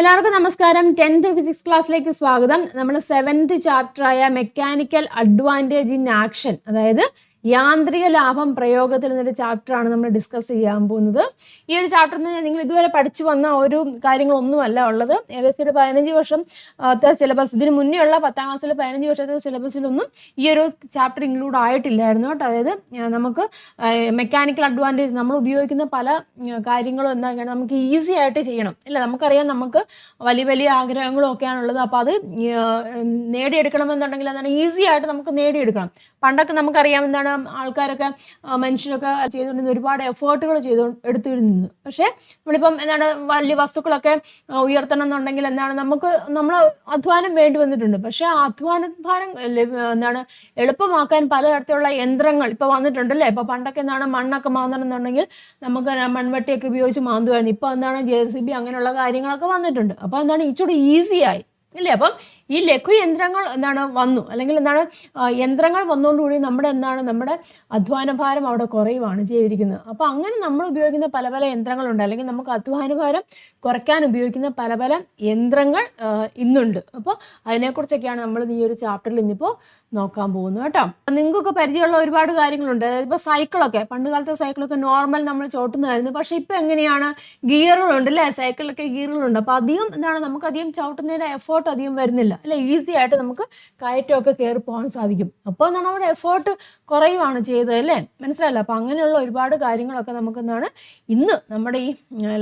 എല്ലാവർക്കും നമസ്കാരം. 10th physics ക്ലാസ്സിലേക്ക് സ്വാഗതം. നമ്മൾ 7th ചാപ്റ്ററായ മെക്കാനിക്കൽ അഡ്വാൻറ്റേജ് ഇൻ ആക്ഷൻ, അതായത് യാന്ത്രിക ലാഭം പ്രയോഗത്തിൽ എന്നൊരു ചാപ്റ്ററാണ് നമ്മൾ ഡിസ്കസ് ചെയ്യാൻ പോകുന്നത്. ഈ ഒരു ചാപ്റ്ററിൽ നിങ്ങൾ ഇതുവരെ പഠിച്ചു വന്ന ഒരു കാര്യങ്ങളൊന്നുമല്ല ഉള്ളത്. ഏകദേശം ഒരു 15 വർഷത്തെ സിലബസ്, ഇതിന് മുന്നേ ഉള്ള 10ാം ക്ലാസ്സിലെ 15 വർഷത്തെ സിലബസിലൊന്നും ഈ ഒരു ചാപ്റ്റർ ഇൻക്ലൂഡ് ആയിട്ടില്ലായിരുന്നു കേട്ടോ. അതായത് നമുക്ക് മെക്കാനിക്കൽ അഡ്വാൻറ്റേജ് നമ്മൾ ഉപയോഗിക്കുന്ന പല കാര്യങ്ങളും എന്താണ് നമുക്ക് ഈസി ആയിട്ട് ചെയ്യണം, ഇല്ല നമുക്കറിയാം നമുക്ക് വലിയ വലിയ ആഗ്രഹങ്ങളും ഒക്കെയാണുള്ളത്. അപ്പോൾ അത് നേടിയെടുക്കണമെന്നുണ്ടെങ്കിൽ എന്താണ് ഈസി ആയിട്ട് നമുക്ക് നേടിയെടുക്കണം. പണ്ടൊക്കെ നമുക്കറിയാം എന്താണ് ആൾക്കാരൊക്കെ മനുഷ്യരൊക്കെ ചെയ്തുകൊണ്ടിരുന്ന ഒരുപാട് എഫേർട്ടുകൾ എടുത്തിരുന്നു. പക്ഷേ നമ്മളിപ്പം എന്താണ് വലിയ വസ്തുക്കളൊക്കെ ഉയർത്തണം എന്നുണ്ടെങ്കിൽ എന്താണ് നമ്മൾ അധ്വാനം വേണ്ടി വന്നിട്ടുണ്ട്. പക്ഷേ ആ അധ്വാന ഭാരം എന്താണ് എളുപ്പമാക്കാൻ പലതരത്തിലുള്ള യന്ത്രങ്ങൾ ഇപ്പോൾ വന്നിട്ടുണ്ടല്ലേ. ഇപ്പോൾ പണ്ടൊക്കെ എന്താണ് മണ്ണൊക്കെ മാന്തണം എന്നുണ്ടെങ്കിൽ നമുക്ക് മൺവെട്ടിയൊക്കെ ഉപയോഗിച്ച് മാന്തുമായിരുന്നു. ഇപ്പോൾ എന്താണ് JCB അങ്ങനെയുള്ള കാര്യങ്ങളൊക്കെ വന്നിട്ടുണ്ട്. അപ്പോൾ എന്താണ് ഇച്ചിരി ഈസിയായി ഇല്ലേ. അപ്പം ഈ ലഘു യന്ത്രങ്ങൾ എന്താണ് വന്നു, അല്ലെങ്കിൽ എന്താണ് യന്ത്രങ്ങൾ വന്നുകൊണ്ടുകൂടി നമ്മുടെ അധ്വാന ഭാരം അവിടെ കുറയുവാണ് ചെയ്തിരിക്കുന്നത്. അപ്പോൾ അങ്ങനെ നമ്മൾ ഉപയോഗിക്കുന്ന പല പല യന്ത്രങ്ങളുണ്ട്, അല്ലെങ്കിൽ നമുക്ക് അധ്വാന ഭാരം കുറയ്ക്കാൻ ഉപയോഗിക്കുന്ന പല പല യന്ത്രങ്ങൾ ഇന്നുണ്ട്. അപ്പോൾ അതിനെക്കുറിച്ചൊക്കെയാണ് നമ്മൾ ഈ ഒരു ചാപ്റ്ററിൽ ഇന്നിപ്പോൾ നോക്കാൻ പോകുന്നു കേട്ടോ. നിങ്ങൾക്കൊക്കെ പരിചയമുള്ള ഒരുപാട് കാര്യങ്ങളുണ്ട്. അതായത് ഇപ്പോൾ സൈക്കിളൊക്കെ, പണ്ട് കാലത്തെ സൈക്കിളൊക്കെ നോർമൽ നമ്മൾ ചോട്ടുന്നതായിരുന്നു. പക്ഷേ ഇപ്പോൾ എങ്ങനെയാണ്, ഗിയറുകളുണ്ട് അല്ലേ, സൈക്കിളിലൊക്കെ ഗിയറുകളുണ്ട്. അപ്പോൾ അധികം എന്താണ് നമുക്കധികം ചവിട്ടുന്നതിന് എഫേർട്ട് അധികം വരുന്നില്ല അല്ലെ, ഈസി ആയിട്ട് നമുക്ക് കയറ്റമൊക്കെ കയറി പോകാൻ സാധിക്കും. അപ്പോൾ എന്താണ് അവിടെ എഫേർട്ട് കുറയുവാണ് ചെയ്തത് അല്ലേ, മനസ്സിലായല്ലോ. അപ്പോൾ അങ്ങനെയുള്ള ഒരുപാട് കാര്യങ്ങളൊക്കെ നമുക്ക് എന്താണ് ഇന്ന് നമ്മുടെ ഈ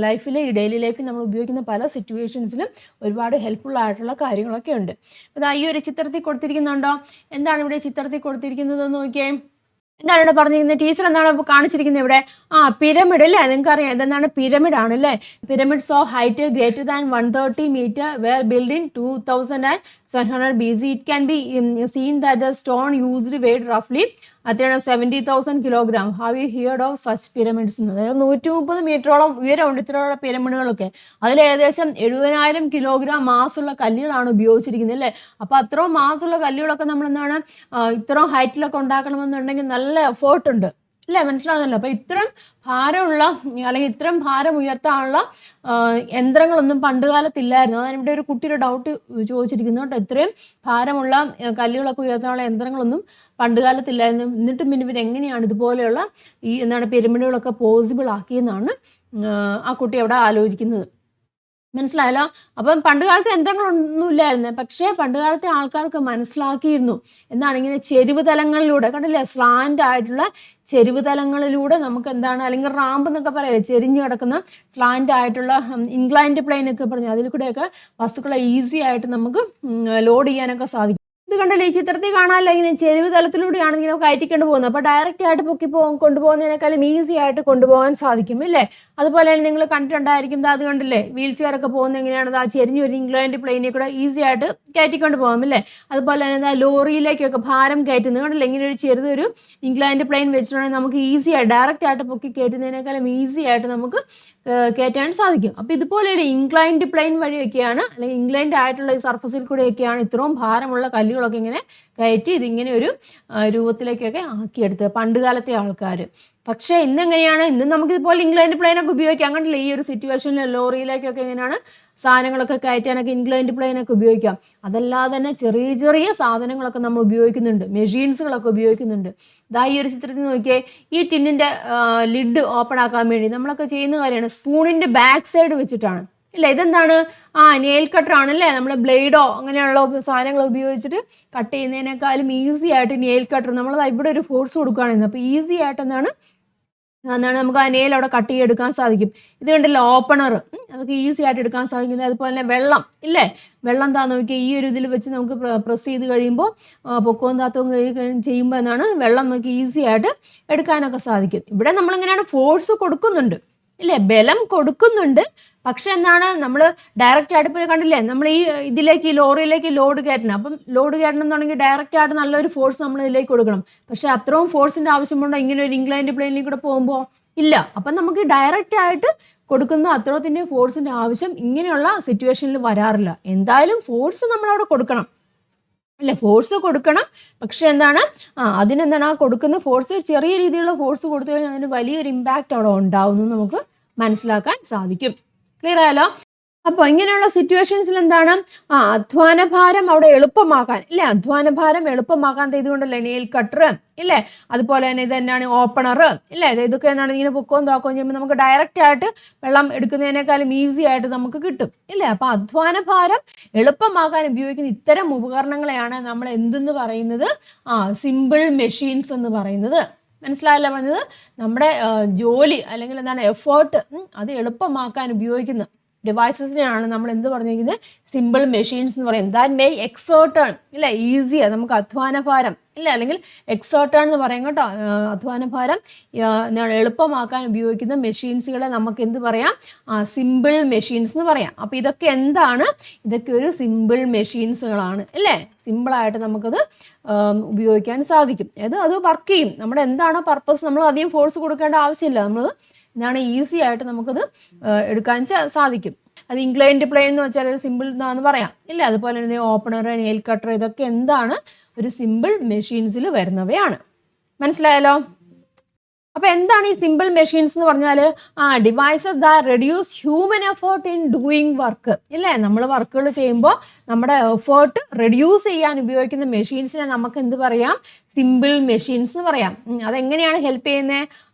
ലൈഫിൽ, ഈ ഡെയിലി ലൈഫിൽ നമ്മൾ ഉപയോഗിക്കുന്ന പല സിറ്റുവേഷൻസിലും ഒരുപാട് ഹെൽപ്ഫുൾ ആയിട്ടുള്ള കാര്യങ്ങളൊക്കെ ഉണ്ട്. അപ്പോൾ ഈ ഒരു ചിത്രത്തിൽ കൊടുത്തിരിക്കുന്നുണ്ടോ, എന്താണ് ഇവിടെ ചിത്രത്തിൽ കൊടുത്തിരിക്കുന്നത് നോക്കിയേ. എന്താണ് ഇവിടെ പറഞ്ഞിരിക്കുന്നത്, ടീച്ചർ എന്താണ് കാണിച്ചിരിക്കുന്നത് ഇവിടെ? പിരമിഡ് അല്ലേ, നിങ്ങൾക്ക് അറിയാം എന്താണ് പിരമിഡ് ആണ് അല്ലേ. Pyramids of height greater than 130 meter were built in 2700 BC. It can be seen that the stone used weighed roughly 70,000 kilogram. Have you heard of such pyramids? അതായത് 130 മീറ്ററോളം ഉയരമുണ്ട് ഇത്തരമുള്ള പിരമിഡുകളൊക്കെ. അതിൽ ഏകദേശം 70,000 കിലോഗ്രാം മാസുള്ള കല്ലുകളാണ് ഉപയോഗിച്ചിരിക്കുന്നത് അല്ലേ. അപ്പോൾ അത്രയും മാസുള്ള കല്ലുകളൊക്കെ നമ്മൾ എന്താണ് ഇത്രയും ഹൈറ്റിലൊക്കെ ഉണ്ടാക്കണമെന്നുണ്ടെങ്കിൽ നല്ല എഫേർട്ട് ഉണ്ട് അല്ലേ, മനസ്സിലാകുന്നല്ലോ. അപ്പോൾ ഇത്രയും ഭാരമുള്ള, അല്ലെങ്കിൽ ഇത്രയും ഭാരം ഉയർത്താനുള്ള യന്ത്രങ്ങളൊന്നും പണ്ട് കാലത്തില്ലായിരുന്നു. അതാണ് ഇവിടെ ഒരു കുട്ടിയുടെ ഡൗട്ട് ചോദിച്ചിരിക്കുന്നു കേട്ടോ. ഇത്രയും ഭാരമുള്ള കല്ലുകളൊക്കെ ഉയർത്താനുള്ള യന്ത്രങ്ങളൊന്നും പണ്ട് കാലത്തില്ലായിരുന്നു. എന്നിട്ടും പിന്നെ ഇവരെങ്ങനെയാണ് ഇതുപോലെയുള്ള ഈ എന്താണ് പിരമിഡുകളൊക്കെ പോസിബിൾ ആക്കിയെന്നാണ് ആ കുട്ടി അവിടെ ആലോചിക്കുന്നത്. മനസ്സിലായല്ലോ. അപ്പം പണ്ട് കാലത്തെ യന്ത്രങ്ങളൊന്നും ഇല്ലായിരുന്നു. പക്ഷേ പണ്ട് കാലത്തെ ആൾക്കാർക്ക് മനസ്സിലാക്കിയിരുന്നു എന്താണ് ഇങ്ങനെ ചെരിവ് തലങ്ങളിലൂടെ, കണ്ടില്ലേ, സ്ലാൻഡ് ആയിട്ടുള്ള ചെരിവ് തലങ്ങളിലൂടെ നമുക്ക് എന്താണ്, അല്ലെങ്കിൽ റാമ്പ് എന്നൊക്കെ പറയാം, ചെരിഞ്ഞു കിടക്കുന്ന സ്ലാൻഡ് ആയിട്ടുള്ള ഇൻക്ലൈൻഡ് പ്ലെയിൻ ഒക്കെ പറഞ്ഞു, അതിൽ കൂടെയൊക്കെ വസ്തുക്കളെ ഈസി ആയിട്ട് നമുക്ക് ലോഡ് ചെയ്യാനൊക്കെ സാധിക്കും. ഇത് കണ്ടല്ലേ, ഈ ചിത്രത്തിൽ കാണാനല്ല ഇങ്ങനെ ചെരിവ് തലത്തിലൂടെയാണ് ഇങ്ങനെ കയറ്റിക്കൊണ്ട് പോകുന്നത്. അപ്പോൾ ഡയറക്റ്റ് ആയിട്ട് കൊണ്ടുപോകുന്നതിനേക്കാളും ഈസി ആയിട്ട് കൊണ്ടുപോകാൻ സാധിക്കും അല്ലേ. അതുപോലെ തന്നെ നിങ്ങൾ കണ്ടിട്ടുണ്ടായിരിക്കും, അത് കണ്ടില്ലേ വീൽ ചെയർ ഒക്കെ പോകുന്നത് എങ്ങനെയാണ്, ആ ചെരിഞ്ഞൊരു ഇൻക്ലൈൻഡ് പ്ലെയിനിൽ കൂടെ ഈസി ആയിട്ട് കയറ്റിക്കൊണ്ട് പോകാം അല്ലേ. അതുപോലെ തന്നെ ലോറിയിലേക്കൊക്കെ ഭാരം കയറ്റുന്നത് കണ്ടില്ലേ, ഇങ്ങനെ ഒരു ചെറുതൊരു ഇൻക്ലൈൻഡ് പ്ലെയിൻ വെച്ചിട്ടുണ്ടെങ്കിൽ നമുക്ക് ഈസി ആയിട്ട് ഡയറക്റ്റ് ആയിട്ട് പൊക്കി കയറ്റുന്നതിനേക്കാളും ഈസി ആയിട്ട് നമുക്ക് കയറ്റാൻ സാധിക്കും. അപ്പോൾ ഇതുപോലെയുള്ള ഇൻക്ലൈൻഡ് പ്ലെയിൻ വഴിയൊക്കെയാണ്, അല്ലെങ്കിൽ ഇൻക്ലൈൻഡ് ആയിട്ടുള്ള ഈ സർഫസിൽ കൂടെയൊക്കെയാണ് ഇത്രയും ഭാരമുള്ള കല്ലുകളൊക്കെ ഇങ്ങനെ കയറ്റി ഇതിങ്ങനെ ഒരു രൂപത്തിലേക്കൊക്കെ ആക്കിയെടുത്തത് പണ്ട് കാലത്തെ ആൾക്കാർ. പക്ഷേ ഇന്നെങ്ങനെയാണ്, ഇന്ന് നമുക്കിതുപോലെ ഇൻക്ലൈൻഡ് പ്ലെയിനൊക്കെ ഉപയോഗിക്കാം. കണ്ടില്ലേ, ഈ ഒരു സിറ്റുവേഷനിൽ ലോറിയിലേക്കൊക്കെ എങ്ങനെയാണ് സാധനങ്ങളൊക്കെ കയറ്റാനൊക്കെ ഇൻക്ലൈൻഡ് പ്ലെയിനൊക്കെ ഉപയോഗിക്കാം. അതല്ലാതെ തന്നെ ചെറിയ ചെറിയ സാധനങ്ങളൊക്കെ നമ്മൾ ഉപയോഗിക്കുന്നുണ്ട്, മെഷീൻസുകളൊക്കെ ഉപയോഗിക്കുന്നുണ്ട്. ഇതാ ഈ ഒരു ചിത്രത്തിൽ നോക്കിയേ, ഈ ടിന്നിൻ്റെ ലിഡ് ഓപ്പൺ ആക്കാൻ വേണ്ടി നമ്മളൊക്കെ ചെയ്യുന്ന കാര്യമാണ് സ്പൂണിൻ്റെ ബാക്ക് സൈഡ് വെച്ചിട്ടാണ് ഇല്ല. ഇതെന്താണ്, നെയിൽ കട്ടർ ആണല്ലേ, നമ്മൾ ബ്ലേഡോ അങ്ങനെയുള്ള സാധനങ്ങൾ ഉപയോഗിച്ചിട്ട് കട്ട് ചെയ്യുന്നതിനേക്കാളും ഈസി ആയിട്ട് നെയിൽ കട്ടർ നമ്മളത് ഇവിടെ ഒരു ഫോഴ്സ് കൊടുക്കുകയാണെന്ന്. അപ്പോൾ ഈസി ആയിട്ട് എന്താണ് നമുക്ക് ആ നെയിൽ അവിടെ കട്ട് ചെയ്തെടുക്കാൻ സാധിക്കും. ഇത് കണ്ടല്ലോ ഓപ്പണർ, അതൊക്കെ ഈസി ആയിട്ട് എടുക്കാൻ സാധിക്കുന്നത്. അതുപോലെ തന്നെ വെള്ളം ഇല്ലേ, വെള്ളം നോക്കിയാൽ ഈ ഒരു ഇതിൽ വെച്ച് നമുക്ക് പ്രസ് ചെയ്ത് കഴിയുമ്പോൾ പൊക്കവും താത്തവും ചെയ്യുമ്പോൾ എന്താണ് വെള്ളം നമുക്ക് ഈസി ആയിട്ട് എടുക്കാനൊക്കെ സാധിക്കും. ഇവിടെ നമ്മളിങ്ങനെയാണ് ഫോഴ്സ് കൊടുക്കുന്നുണ്ട് ഇല്ലേ, ബലം കൊടുക്കുന്നുണ്ട്. പക്ഷെ എന്താണ് നമ്മൾ ഡയറക്റ്റ് ആയിട്ട് പോയി കണ്ടില്ലേ, നമ്മൾ ഈ ഇതിലേക്ക് ഈ ലോറിയിലേക്ക് ലോഡ് കയറ്റണം. അപ്പം ലോഡ് കയറ്റണം എന്നുണ്ടെങ്കിൽ ഡയറക്റ്റ് ആയിട്ട് നല്ലൊരു ഫോഴ്സ് നമ്മൾ ഇതിലേക്ക് കൊടുക്കണം. പക്ഷെ അത്രയും ഫോഴ്സിൻ്റെ ആവശ്യമുണ്ടോ ഇങ്ങനെ ഒരു ഇൻക്ലൈൻഡ് പ്ലെയിനിൽ കൂടെ പോകുമ്പോൾ? ഇല്ല. അപ്പം നമുക്ക് ഡയറക്റ്റ് ആയിട്ട് കൊടുക്കുന്ന അത്രത്തിൻ്റെ ഫോഴ്സിൻ്റെ ആവശ്യം ഇങ്ങനെയുള്ള സിറ്റുവേഷനിൽ വരാറില്ല. എന്തായാലും ഫോഴ്സ് നമ്മളവിടെ കൊടുക്കണം അല്ലേ, ഫോഴ്സ് കൊടുക്കണം. പക്ഷെ എന്താണ് അതിനെന്താണ് ആ കൊടുക്കുന്ന ഫോഴ്സ് ചെറിയ രീതിയിലുള്ള ഫോഴ്സ് കൊടുത്തു കഴിഞ്ഞാൽ അതിന് വലിയൊരു ഇമ്പാക്റ്റ് അവിടെ ഉണ്ടാവുന്നു നമുക്ക് മനസ്സിലാക്കാൻ സാധിക്കും. ക്ലിയർ ആയല്ലോ. അപ്പോൾ ഇങ്ങനെയുള്ള സിറ്റുവേഷൻസിൽ എന്താണ് അധ്വാനഭാരം അവിടെ എളുപ്പമാക്കാൻ ഇല്ലേ, അധ്വാനഭാരം എളുപ്പമാക്കാൻ ഇതുകൊണ്ടല്ലേ നെയിൽ കട്ടർ ഇല്ലേ, അതുപോലെ തന്നെ ഇത് തന്നെയാണ് ഓപ്പണർ ഇല്ലേ, ഇതൊക്കെ എന്താണ് ഇങ്ങനെ പൊക്കവും താക്കുകയും ചെയ്യുമ്പോൾ നമുക്ക് ഡയറക്റ്റ് ആയിട്ട് വെള്ളം എടുക്കുന്നതിനേക്കാളും ഈസി ആയിട്ട് നമുക്ക് കിട്ടും ഇല്ലേ. അപ്പോൾ അധ്വാനഭാരം എളുപ്പമാക്കാൻ ഉപയോഗിക്കുന്ന ഇത്തരം ഉപകരണങ്ങളെയാണ് നമ്മൾ എന്തെന്ന് പറയുന്നത്, സിമ്പിൾ മെഷീൻസ് എന്ന് പറയുന്നത്. മനസ്സിലായല്ലോ പറഞ്ഞത്? നമ്മുടെ ജോലി അല്ലെങ്കിൽ എന്താണ് എഫേർട്ട് അത് എളുപ്പമാക്കാൻ ഉപയോഗിക്കുന്ന ഡിവൈസസിനെയാണ് നമ്മൾ എന്ത് പറഞ്ഞിരിക്കുന്നത്, സിമ്പിൾ മെഷീൻസ് എന്ന് പറയും. ദാറ്റ് മേ എക്സേർട്ടേൺ ഇല്ല, ഈസിയാണ് നമുക്ക് അധ്വാനഭാരം ഇല്ല, അല്ലെങ്കിൽ എക്സേർട്ടേൺ എന്ന് പറയും കേട്ടോ. അധ്വാനഭാരം എളുപ്പമാക്കാൻ ഉപയോഗിക്കുന്ന മെഷീൻസുകളെ നമുക്ക് എന്ത് പറയാം, സിമ്പിൾ മെഷീൻസ് എന്ന് പറയാം. അപ്പോൾ ഇതൊക്കെ എന്താണ്, ഇതൊക്കെ ഒരു സിമ്പിൾ മെഷീൻസുകളാണ് അല്ലേ. സിമ്പിളായിട്ട് നമുക്കത് ഉപയോഗിക്കാൻ സാധിക്കും. അത് വർക്ക് ചെയ്യും. നമ്മുടെ എന്താണോ പർപ്പസ് നമ്മൾ അധികം ഫോഴ്സ് കൊടുക്കേണ്ട ആവശ്യമില്ല, നമ്മൾ എന്താണ് ഈസി ആയിട്ട് നമുക്കത് എടുക്കാൻ സാധിക്കും. അത് ഇൻക്ലൈൻഡ് പ്ലെയിൻ എന്ന് വെച്ചാൽ ഒരു സിമ്പിൾ എന്നാന്ന് പറയാം ഇല്ല. അതുപോലെ തന്നെ ഓപ്പണർ, നെയിൽ കട്ടർ ഇതൊക്കെ എന്താണ്, ഒരു സിമ്പിൾ മെഷീൻസിൽ വരുന്നവയാണ്. മനസ്സിലായല്ലോ? അപ്പോൾ എന്താണ് ഈ സിമ്പിൾ മെഷീൻസ് എന്ന് പറഞ്ഞാൽ, devices that reduce human effort in doing work ഇല്ലേ. നമ്മൾ വർക്കുകൾ ചെയ്യുമ്പോൾ നമ്മുടെ എഫേർട്ട് റെഡ്യൂസ് ചെയ്യാൻ ഉപയോഗിക്കുന്ന മെഷീൻസിനെ നമുക്ക് എന്ത് പറയാം, സിമ്പിൾ മെഷീൻസ് എന്ന് പറയാം. അതെങ്ങനെയാണ് ഹെൽപ്പ് ചെയ്യുന്നത്,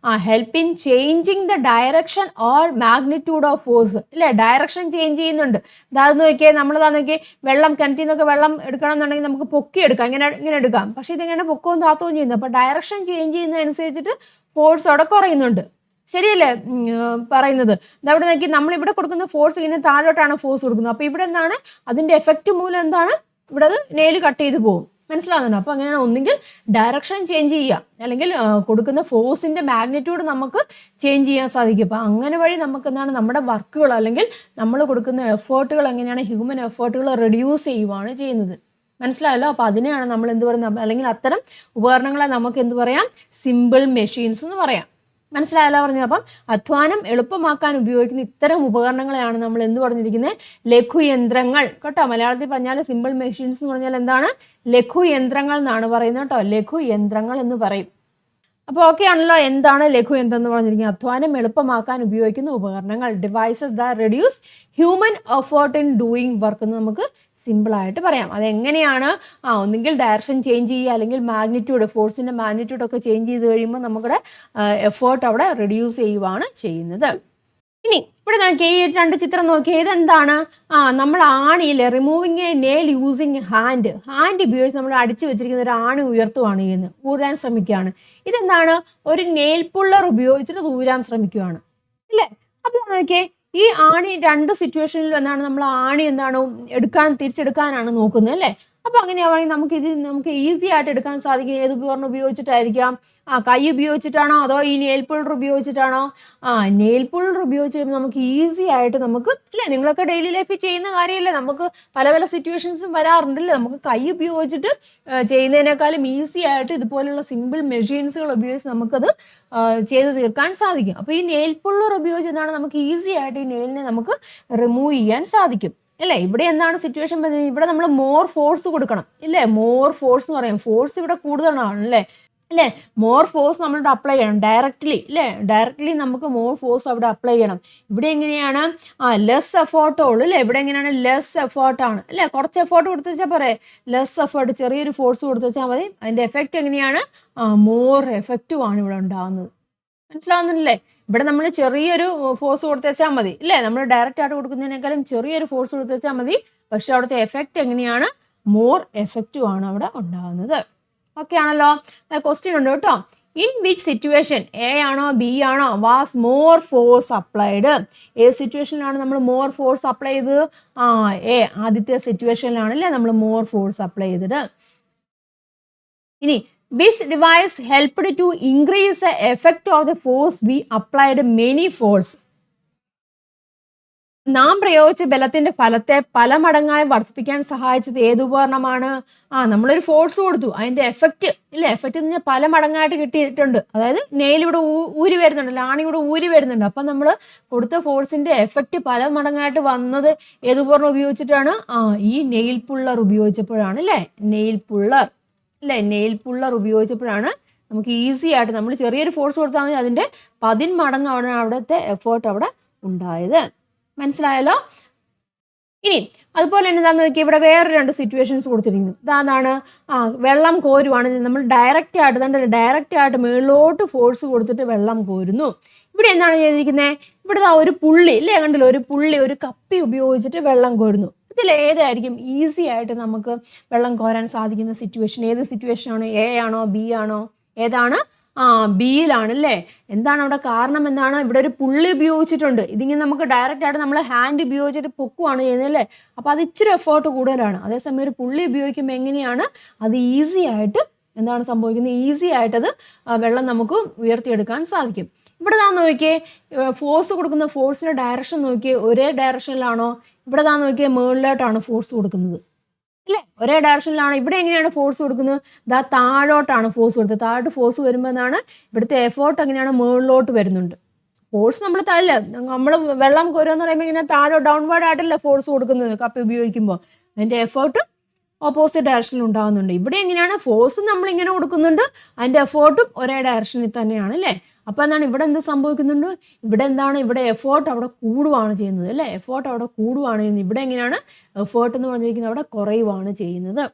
help in changing the direction or magnitude of force ഇല്ലേ. ഡയറക്ഷൻ ചേഞ്ച് ചെയ്യുന്നുണ്ട്. അതായത് നോക്കിയേ, നമ്മളതാ നോക്കിയേ, വെള്ളം കിണറ്റിൽ നിന്നൊക്കെ വെള്ളം എടുക്കണം എന്നുണ്ടെങ്കിൽ നമുക്ക് പൊക്കിയെടുക്കാം, ഇങ്ങനെ എടുക്കാം. പക്ഷേ ഇതിങ്ങനെ പൊക്കവും താത്തവും ചെയ്യുന്നത്. അപ്പോൾ ഡയറക്ഷൻ ചേഞ്ച് ചെയ്യുന്നതനുസരിച്ചിട്ട് ഫോഴ്സ് അവിടെ കുറയുന്നുണ്ട്. ശരിയല്ലേ പറയുന്നത്? അവിടെ നോക്കി, നമ്മളിവിടെ കൊടുക്കുന്ന ഫോഴ്സ് ഇങ്ങനെ താഴോട്ടാണ് ഫോഴ്സ് കൊടുക്കുന്നത്. അപ്പോൾ ഇവിടെ എന്താണ് അതിൻ്റെ എഫക്റ്റ് മൂലം എന്താണ്, ഇവിടെ അത് നെയിൽ കട്ട് ചെയ്ത് പോകും. മനസ്സിലാകുന്നുണ്ടോ? അപ്പോൾ അങ്ങനെയാണ് ഒന്നുകിൽ ഡയറക്ഷൻ ചേഞ്ച് ചെയ്യുക, അല്ലെങ്കിൽ കൊടുക്കുന്ന ഫോഴ്സിൻ്റെ മാഗ്നിറ്റ്യൂഡ് നമുക്ക് ചേഞ്ച് ചെയ്യാൻ സാധിക്കും. അപ്പോൾ അങ്ങനെ വഴി നമുക്ക് എന്താണ് നമ്മുടെ വർക്കുകൾ അല്ലെങ്കിൽ നമ്മൾ കൊടുക്കുന്ന എഫേർട്ടുകൾ എങ്ങനെയാണ്, ഹ്യൂമൻ എഫേർട്ടുകൾ റെഡ്യൂസ് ചെയ്യുവാണ് ചെയ്യുന്നത്. മനസ്സിലായല്ലോ? അപ്പോൾ അതിനെയാണ് നമ്മൾ എന്ത് പറയുന്നത്, അല്ലെങ്കിൽ അത്തരം ഉപകരണങ്ങളെ നമുക്ക് എന്ത് പറയാം, സിമ്പിൾ മെഷീൻസ് എന്ന് പറയാം. മനസ്സിലായല്ലോ പറഞ്ഞത്? അപ്പം അധ്വാനം എളുപ്പമാക്കാൻ ഉപയോഗിക്കുന്ന ഇത്തരം ഉപകരണങ്ങളെയാണ് നമ്മൾ എന്ത് പറഞ്ഞിരിക്കുന്നത്, ലഘുയന്ത്രങ്ങൾ കേട്ടോ. മലയാളത്തിൽ പറഞ്ഞാൽ സിമ്പിൾ മെഷീൻസ് എന്ന് പറഞ്ഞാൽ എന്താണ്, ലഘുയന്ത്രങ്ങൾ എന്നാണ് പറയുന്നത് കേട്ടോ. ലഘുയന്ത്രങ്ങൾ എന്ന് പറയും. അപ്പോൾ ഓക്കെ ആണല്ലോ. എന്താണ് ലഘുയന്ത്രം എന്ന് പറഞ്ഞിരിക്കുന്നത്, അധ്വാനം എളുപ്പമാക്കാൻ ഉപയോഗിക്കുന്ന ഉപകരണങ്ങൾ, devices that reduce human effort in doing work എന്ന് നമുക്ക് സിമ്പിളായിട്ട് പറയാം. അതെങ്ങനെയാണ്, ഒന്നുകിൽ ഡയറക്ഷൻ ചേഞ്ച് ചെയ്യുക, അല്ലെങ്കിൽ മാഗ്നിറ്റ്യൂഡ്, ഫോഴ്സിൻ്റെ മാഗ്നിറ്റ്യൂഡ് ഒക്കെ ചേഞ്ച് ചെയ്ത് കഴിയുമ്പോൾ നമ്മുടെ എഫേർട്ട് അവിടെ റെഡ്യൂസ് ചെയ്യുവാണ് ചെയ്യുന്നത്. ഇനി ഇവിടെ നോക്കിയേ, ഈ രണ്ട് ചിത്രം നോക്കിയേ, ഇതെന്താണ്, നമ്മൾ ആണിയിൽ removing a nail using hand ഉപയോഗിച്ച് നമ്മൾ അടിച്ചു വെച്ചിരിക്കുന്ന ഒരു ആണി ഉയർത്തുവാണ് ചെയ്യുന്നത്, ഊരാൻ ശ്രമിക്കുകയാണ്. ഇതെന്താണ്, ഒരു നെയിൽ പുള്ളർ ഉപയോഗിച്ചിട്ട് അത് ഊരാൻ ശ്രമിക്കുകയാണ് ഇല്ലേ. അപ്പോൾ നോക്കിയേ, ഈ ആണി രണ്ട് സിറ്റുവേഷനിൽ എന്താണ്, നമ്മൾ ആണി എന്താണ് തിരിച്ചെടുക്കാനാണ് നോക്കുന്നത് അല്ലേ. അപ്പോൾ അങ്ങനെയാണെങ്കിൽ നമുക്ക് ഈസി ആയിട്ട് എടുക്കാൻ സാധിക്കും. ഏത് ഉപകരണം ഉപയോഗിച്ചിട്ടായിരിക്കാം, കൈ ഉപയോഗിച്ചിട്ടാണോ അതോ ഈ നെയിൽ പുള്ളർ ഉപയോഗിച്ചിട്ടാണോ? നെയിൽ പുള്ളർ ഉപയോഗിച്ച് കഴിയുമ്പോൾ നമുക്ക് ഈസി ആയിട്ട് നമുക്ക് അല്ലേ, നിങ്ങളൊക്കെ ഡെയിലി ലൈഫിൽ ചെയ്യുന്ന കാര്യമല്ലേ, നമുക്ക് പല പല സിറ്റുവേഷൻസും വരാറുണ്ടല്ലേ. നമുക്ക് കൈ ഉപയോഗിച്ചിട്ട് ചെയ്യുന്നതിനേക്കാളും ഈസി ആയിട്ട് ഇതുപോലുള്ള സിമ്പിൾ മെഷീൻസുകൾ ഉപയോഗിച്ച് നമുക്കത് ചെയ്ത് തീർക്കാൻ സാധിക്കും. അപ്പോൾ ഈ നെയിൽ പുള്ളർ ഉപയോഗിച്ച് എന്താണ്, നമുക്ക് ഈസി ആയിട്ട് ഈ നെയിലിനെ നമുക്ക് റിമൂവ് ചെയ്യാൻ സാധിക്കും അല്ലേ. ഇവിടെ എന്താണ് സിറ്റുവേഷൻ പറയുന്നത്, ഇവിടെ നമ്മൾ മോർ ഫോഴ്സ് കൊടുക്കണം ഇല്ലേ. മോർ ഫോഴ്സ് എന്ന് പറയാം, ഫോഴ്സ് ഇവിടെ കൂടുതലാണ് അല്ലേ. മോർ ഫോഴ്സ് നമ്മളുടെ അപ്ലൈ ചെയ്യണം ഡയറക്റ്റ്ലി നമുക്ക് മോർ ഫോഴ്സ് അവിടെ അപ്ലൈ ചെയ്യണം. ഇവിടെ എങ്ങനെയാണ്, ലെസ് എഫേർട്ടേ ഉള്ളൂ അല്ലേ. ഇവിടെ എങ്ങനെയാണ്, ലെസ് എഫേർട്ടാണ് അല്ലേ. കുറച്ച് എഫേർട്ട് കൊടുത്തു വെച്ചാൽ പോരെ, ലെസ് എഫേർട്ട്, ചെറിയൊരു ഫോഴ്സ് കൊടുത്തു വെച്ചാൽ മതി. അതിൻ്റെ എഫക്റ്റ് എങ്ങനെയാണ്, മോർ എഫക്റ്റീവ് ആണ് ഇവിടെ ഉണ്ടാകുന്നത്. മനസ്സിലാവുന്നില്ലേ? ഇവിടെ നമ്മൾ ചെറിയൊരു ഫോഴ്സ് കൊടുത്തു വെച്ചാൽ മതി ഇല്ലേ, നമ്മൾ ഡയറക്റ്റ് ആയിട്ട് കൊടുക്കുന്നതിനേക്കാളും ചെറിയൊരു ഫോഴ്സ് കൊടുത്തു വെച്ചാൽ മതി. പക്ഷെ അവിടുത്തെ എഫക്റ്റ് എങ്ങനെയാണ്, മോർ എഫക്റ്റീവ് ആണ് അവിടെ ഉണ്ടാകുന്നത്. ഓക്കെ ആണല്ലോ. ക്വസ്റ്റ്യൻ ഉണ്ട് കേട്ടോ. ഇൻ വിച്ച് സിറ്റുവേഷൻ, എ ആണോ ബി ആണോ, വാസ് മോർ ഫോഴ്സ് അപ്ലൈഡ്? ഏത് സിറ്റുവേഷനിലാണ് നമ്മൾ മോർ ഫോഴ്സ് അപ്ലൈ ചെയ്തത്? എ, ആദ്യത്തെ സിറ്റുവേഷനിലാണ് അല്ലേ നമ്മൾ മോർ ഫോഴ്സ് അപ്ലൈ ചെയ്തത്. ഇനി which device helped to increase the effect of the force we applied many force? നാം പ്രയോഗിച്ച ബലത്തിന്റെ ഫലത്തെ പല മടങ്ങായി വർദ്ധിപ്പിക്കാൻ സഹായിച്ചത് ഏത് ഉപകരണമാണ്? നമ്മളൊരു ഫോഴ്സ് കൊടുത്തു, അതിന്റെ എഫക്റ്റ് ഇല്ലേ, എഫക്റ്റ് എന്ന് പറഞ്ഞാൽ പല മടങ്ങായിട്ട് കിട്ടിയിട്ടുണ്ട്. അതായത് നെയിൽ ഇവിടെ ഊരി വരുന്നുണ്ടല്ലോ, ആണി ഇവിടെ ഊരി വരുന്നുണ്ട്. അപ്പം നമ്മൾ കൊടുത്ത ഫോഴ്സിന്റെ എഫക്റ്റ് പല മടങ്ങായിട്ട് വന്നത് ഏത് ഉപകരണം ഉപയോഗിച്ചിട്ടാണ്? ഈ നെയിൽ പുള്ളർ ഉപയോഗിച്ചപ്പോഴാണ് അല്ലേ. നെയിൽ പുള്ളർ ഉപയോഗിച്ചപ്പോഴാണ് നമുക്ക് ഈസി ആയിട്ട്, നമ്മൾ ചെറിയൊരു ഫോഴ്സ് കൊടുത്താൽ മതി, അതിൻ്റെ 10 മടങ്ങ് അവിടുത്തെ എഫേർട്ട് അവിടെ ഉണ്ടായത്. മനസ്സിലായല്ലോ? ഇനി അതുപോലെ തന്നെ എന്താണെന്ന് നോക്കിയാൽ ഇവിടെ വേറെ 2 സിറ്റുവേഷൻസ് കൊടുത്തിരിക്കുന്നു. ഇതാണ് വെള്ളം കോരുവാണ്. നമ്മൾ ഡയറക്റ്റ് ആയിട്ട് മുകളിലോട്ട് ഫോഴ്സ് കൊടുത്തിട്ട് വെള്ളം കോരുന്നു. ഇവിടെ എന്താണ് ചെയ്തിരിക്കുന്നത്? ഇവിടെ ഒരു പുള്ളി ഇല്ലേ, കണ്ടില്ലോ, ഒരു പുള്ളി ഒരു കപ്പി ഉപയോഗിച്ചിട്ട് വെള്ളം കോരുന്നു. ഇതിൽ ഏതായിരിക്കും ഈസി ആയിട്ട് നമുക്ക് വെള്ളം കോരാൻ സാധിക്കുന്ന സിറ്റുവേഷൻ? ഏത് സിറ്റുവേഷനാണ്? എ ആണോ ബി ആണോ? ഏതാണ്? ബിയിലാണ് അല്ലേ. എന്താണ് അവിടെ കാരണം? എന്താണ്? ഇവിടെ ഒരു പുള്ളി ഉപയോഗിച്ചിട്ടുണ്ട്. ഇതിങ്ങനെ നമുക്ക് ഡയറക്റ്റ് ആയിട്ട് നമ്മൾ ഹാൻഡ് ഉപയോഗിച്ചിട്ട് പൊക്കുവാണ് ചെയ്യുന്നത് അല്ലേ. അപ്പോൾ അത് ഇച്ചിരി എഫേർട്ട് കൂടുതലാണ്. അതേസമയം ഒരു പുള്ളി ഉപയോഗിക്കുമ്പോൾ എങ്ങനെയാണ് അത് ഈസി ആയിട്ട് എന്താണ് സംഭവിക്കുന്നത്? ഈസി ആയിട്ടത് വെള്ളം നമുക്ക് ഉയർത്തിയെടുക്കാൻ സാധിക്കും. ഇവിടെ നോക്കിയേ, ഫോഴ്സ് കൊടുക്കുന്ന ഫോഴ്സിൻ്റെ ഡയറക്ഷൻ നോക്കിയേ, ഒരേ ഡയറക്ഷനിലാണോ? ഇവിടെ നോക്കിയേ, മുകളിലോട്ടാണ് ഫോഴ്സ് കൊടുക്കുന്നത് അല്ലേ, ഒരേ ഡയറക്ഷനിലാണ്. ഇവിടെ എങ്ങനെയാണ് ഫോഴ്സ് കൊടുക്കുന്നത്? താഴോട്ടാണ് ഫോഴ്സ് കൊടുത്തത്. താഴോട്ട് ഫോഴ്സ് വരുമ്പോൾ എന്താണ് ഇവിടുത്തെ എഫേർട്ട് എങ്ങനെയാണ്? മുകളിലോട്ട് വരുന്നുണ്ട്. ഫോഴ്സ് നമ്മൾ നമ്മൾ വെള്ളം കോരുക എന്ന് പറയുമ്പോൾ ഇങ്ങനെ ഡൗൺവേർഡ് ആയിട്ടല്ല ഫോഴ്സ് കൊടുക്കുന്നത് കപ്പി ഉപയോഗിക്കുമ്പോൾ. അതിൻ്റെ എഫേർട്ട് ഓപ്പോസിറ്റ് ഡയറക്ഷനിൽ ഉണ്ടാകുന്നുണ്ട്. ഇവിടെ എങ്ങനെയാണ്? ഫോഴ്സ് നമ്മളിങ്ങനെ കൊടുക്കുന്നുണ്ട്, അതിൻ്റെ എഫേർട്ടും ഒരേ ഡയറക്ഷനിൽ തന്നെയാണ് അല്ലേ. അപ്പോൾ എന്താണ് ഇവിടെ എന്ത് സംഭവിക്കുന്നുണ്ട്? ഇവിടെ എഫേർട്ട് അവിടെ കൂടുകയാണ് ചെയ്യുന്നത് അല്ലേ. എഫേർട്ട് അവിടെ കൂടുകയാണ് ചെയ്യുന്നത്. ഇവിടെ എങ്ങനെയാണ്? എഫേർട്ട് എന്ന് പറഞ്ഞിരിക്കുന്നത് അവിടെ കുറയുകയാണ് ചെയ്യുന്നത്.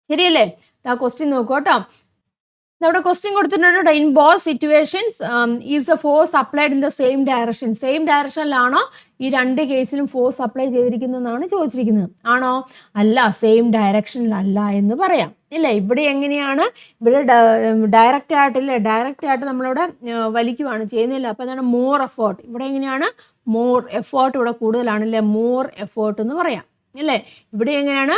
ശരിയല്ലേ? ക്വസ്റ്റ്യൻ നോക്കൂ കേട്ടോ. നമ്മുടെ ക്വസ്റ്റ്യൻ കൊടുത്തിട്ടുണ്ട്. In both situations is a force applied in the same direction. Same ഡയറക്ഷനിലാണോ ഈ 2 കേസിലും ഫോഴ്സ് അപ്ലൈ ചെയ്തിരിക്കുന്നതെന്നാണ് ചോദിച്ചിരിക്കുന്നത്. ആണോ? അല്ല, സെയിം ഡയറക്ഷനിലല്ല എന്ന് പറയാം ഇല്ലേ. ഇവിടെ എങ്ങനെയാണ്? ഇവിടെ ഡയറക്റ്റ് ആയിട്ട് നമ്മളിവിടെ വലിക്കുവാണ് ചെയ്യുന്നില്ല. അപ്പോൾ എന്താണ്? More effort. ഇവിടെ എങ്ങനെയാണ്? മോർ എഫേർട്ട് ഇവിടെ കൂടുതലാണല്ലേ, മോർ എഫേർട്ട് എന്ന് പറയാം അല്ലേ. ഇവിടെ എങ്ങനെയാണ്?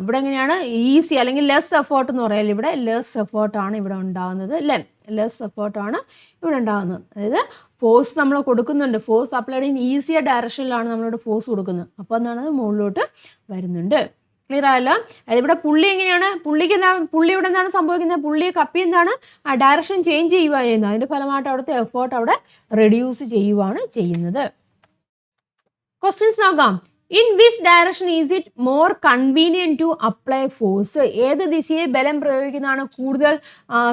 ഇവിടെ എങ്ങനെയാണ്? ഈസി അല്ലെങ്കിൽ ലെസ് എഫേർട്ട് എന്ന് പറയാം. ഇവിടെ ലെസ് എഫേർട്ടാണ് ഇവിടെ ഉണ്ടാകുന്നത് അല്ലേ. ലെസ് എഫേർട്ടാണ് ഇവിടെ ഉണ്ടാകുന്നത്. അതായത് ഫോഴ്സ് നമ്മൾ കൊടുക്കുന്നുണ്ട്, ഫോഴ്സ് അപ്ലൈഡ് ഇൻ ഈസിയർ ഡയറക്ഷനിലാണ് നമ്മളിവിടെ ഫോഴ്സ് കൊടുക്കുന്നത്. അപ്പോൾ എന്താണ്? മുകളിലോട്ട് വരുന്നുണ്ട്. ക്ലിയർ ആയല്ലോ? അതായത് ഇവിടെ പുള്ളി എങ്ങനെയാണ്? പുള്ളി ഇവിടെ എന്താണ് സംഭവിക്കുന്നത്? പുള്ളി കപ്പി എന്താണ്? ഡയറക്ഷൻ ചേഞ്ച് ചെയ്യുകയാണ് ചെയ്യുന്നത്. അതിൻ്റെ ഫലമായിട്ട് അവിടുത്തെ എഫേർട്ട് അവിടെ റെഡ്യൂസ് ചെയ്യുവാണ് ചെയ്യുന്നത്. ക്വസ്റ്റ്യൻസ് നോക്കാം. In which direction is it more convenient to apply force? ഏത് ദിശയിൽ ബലം പ്രയോഗിക്കുന്നതാണ് കൂടുതൽ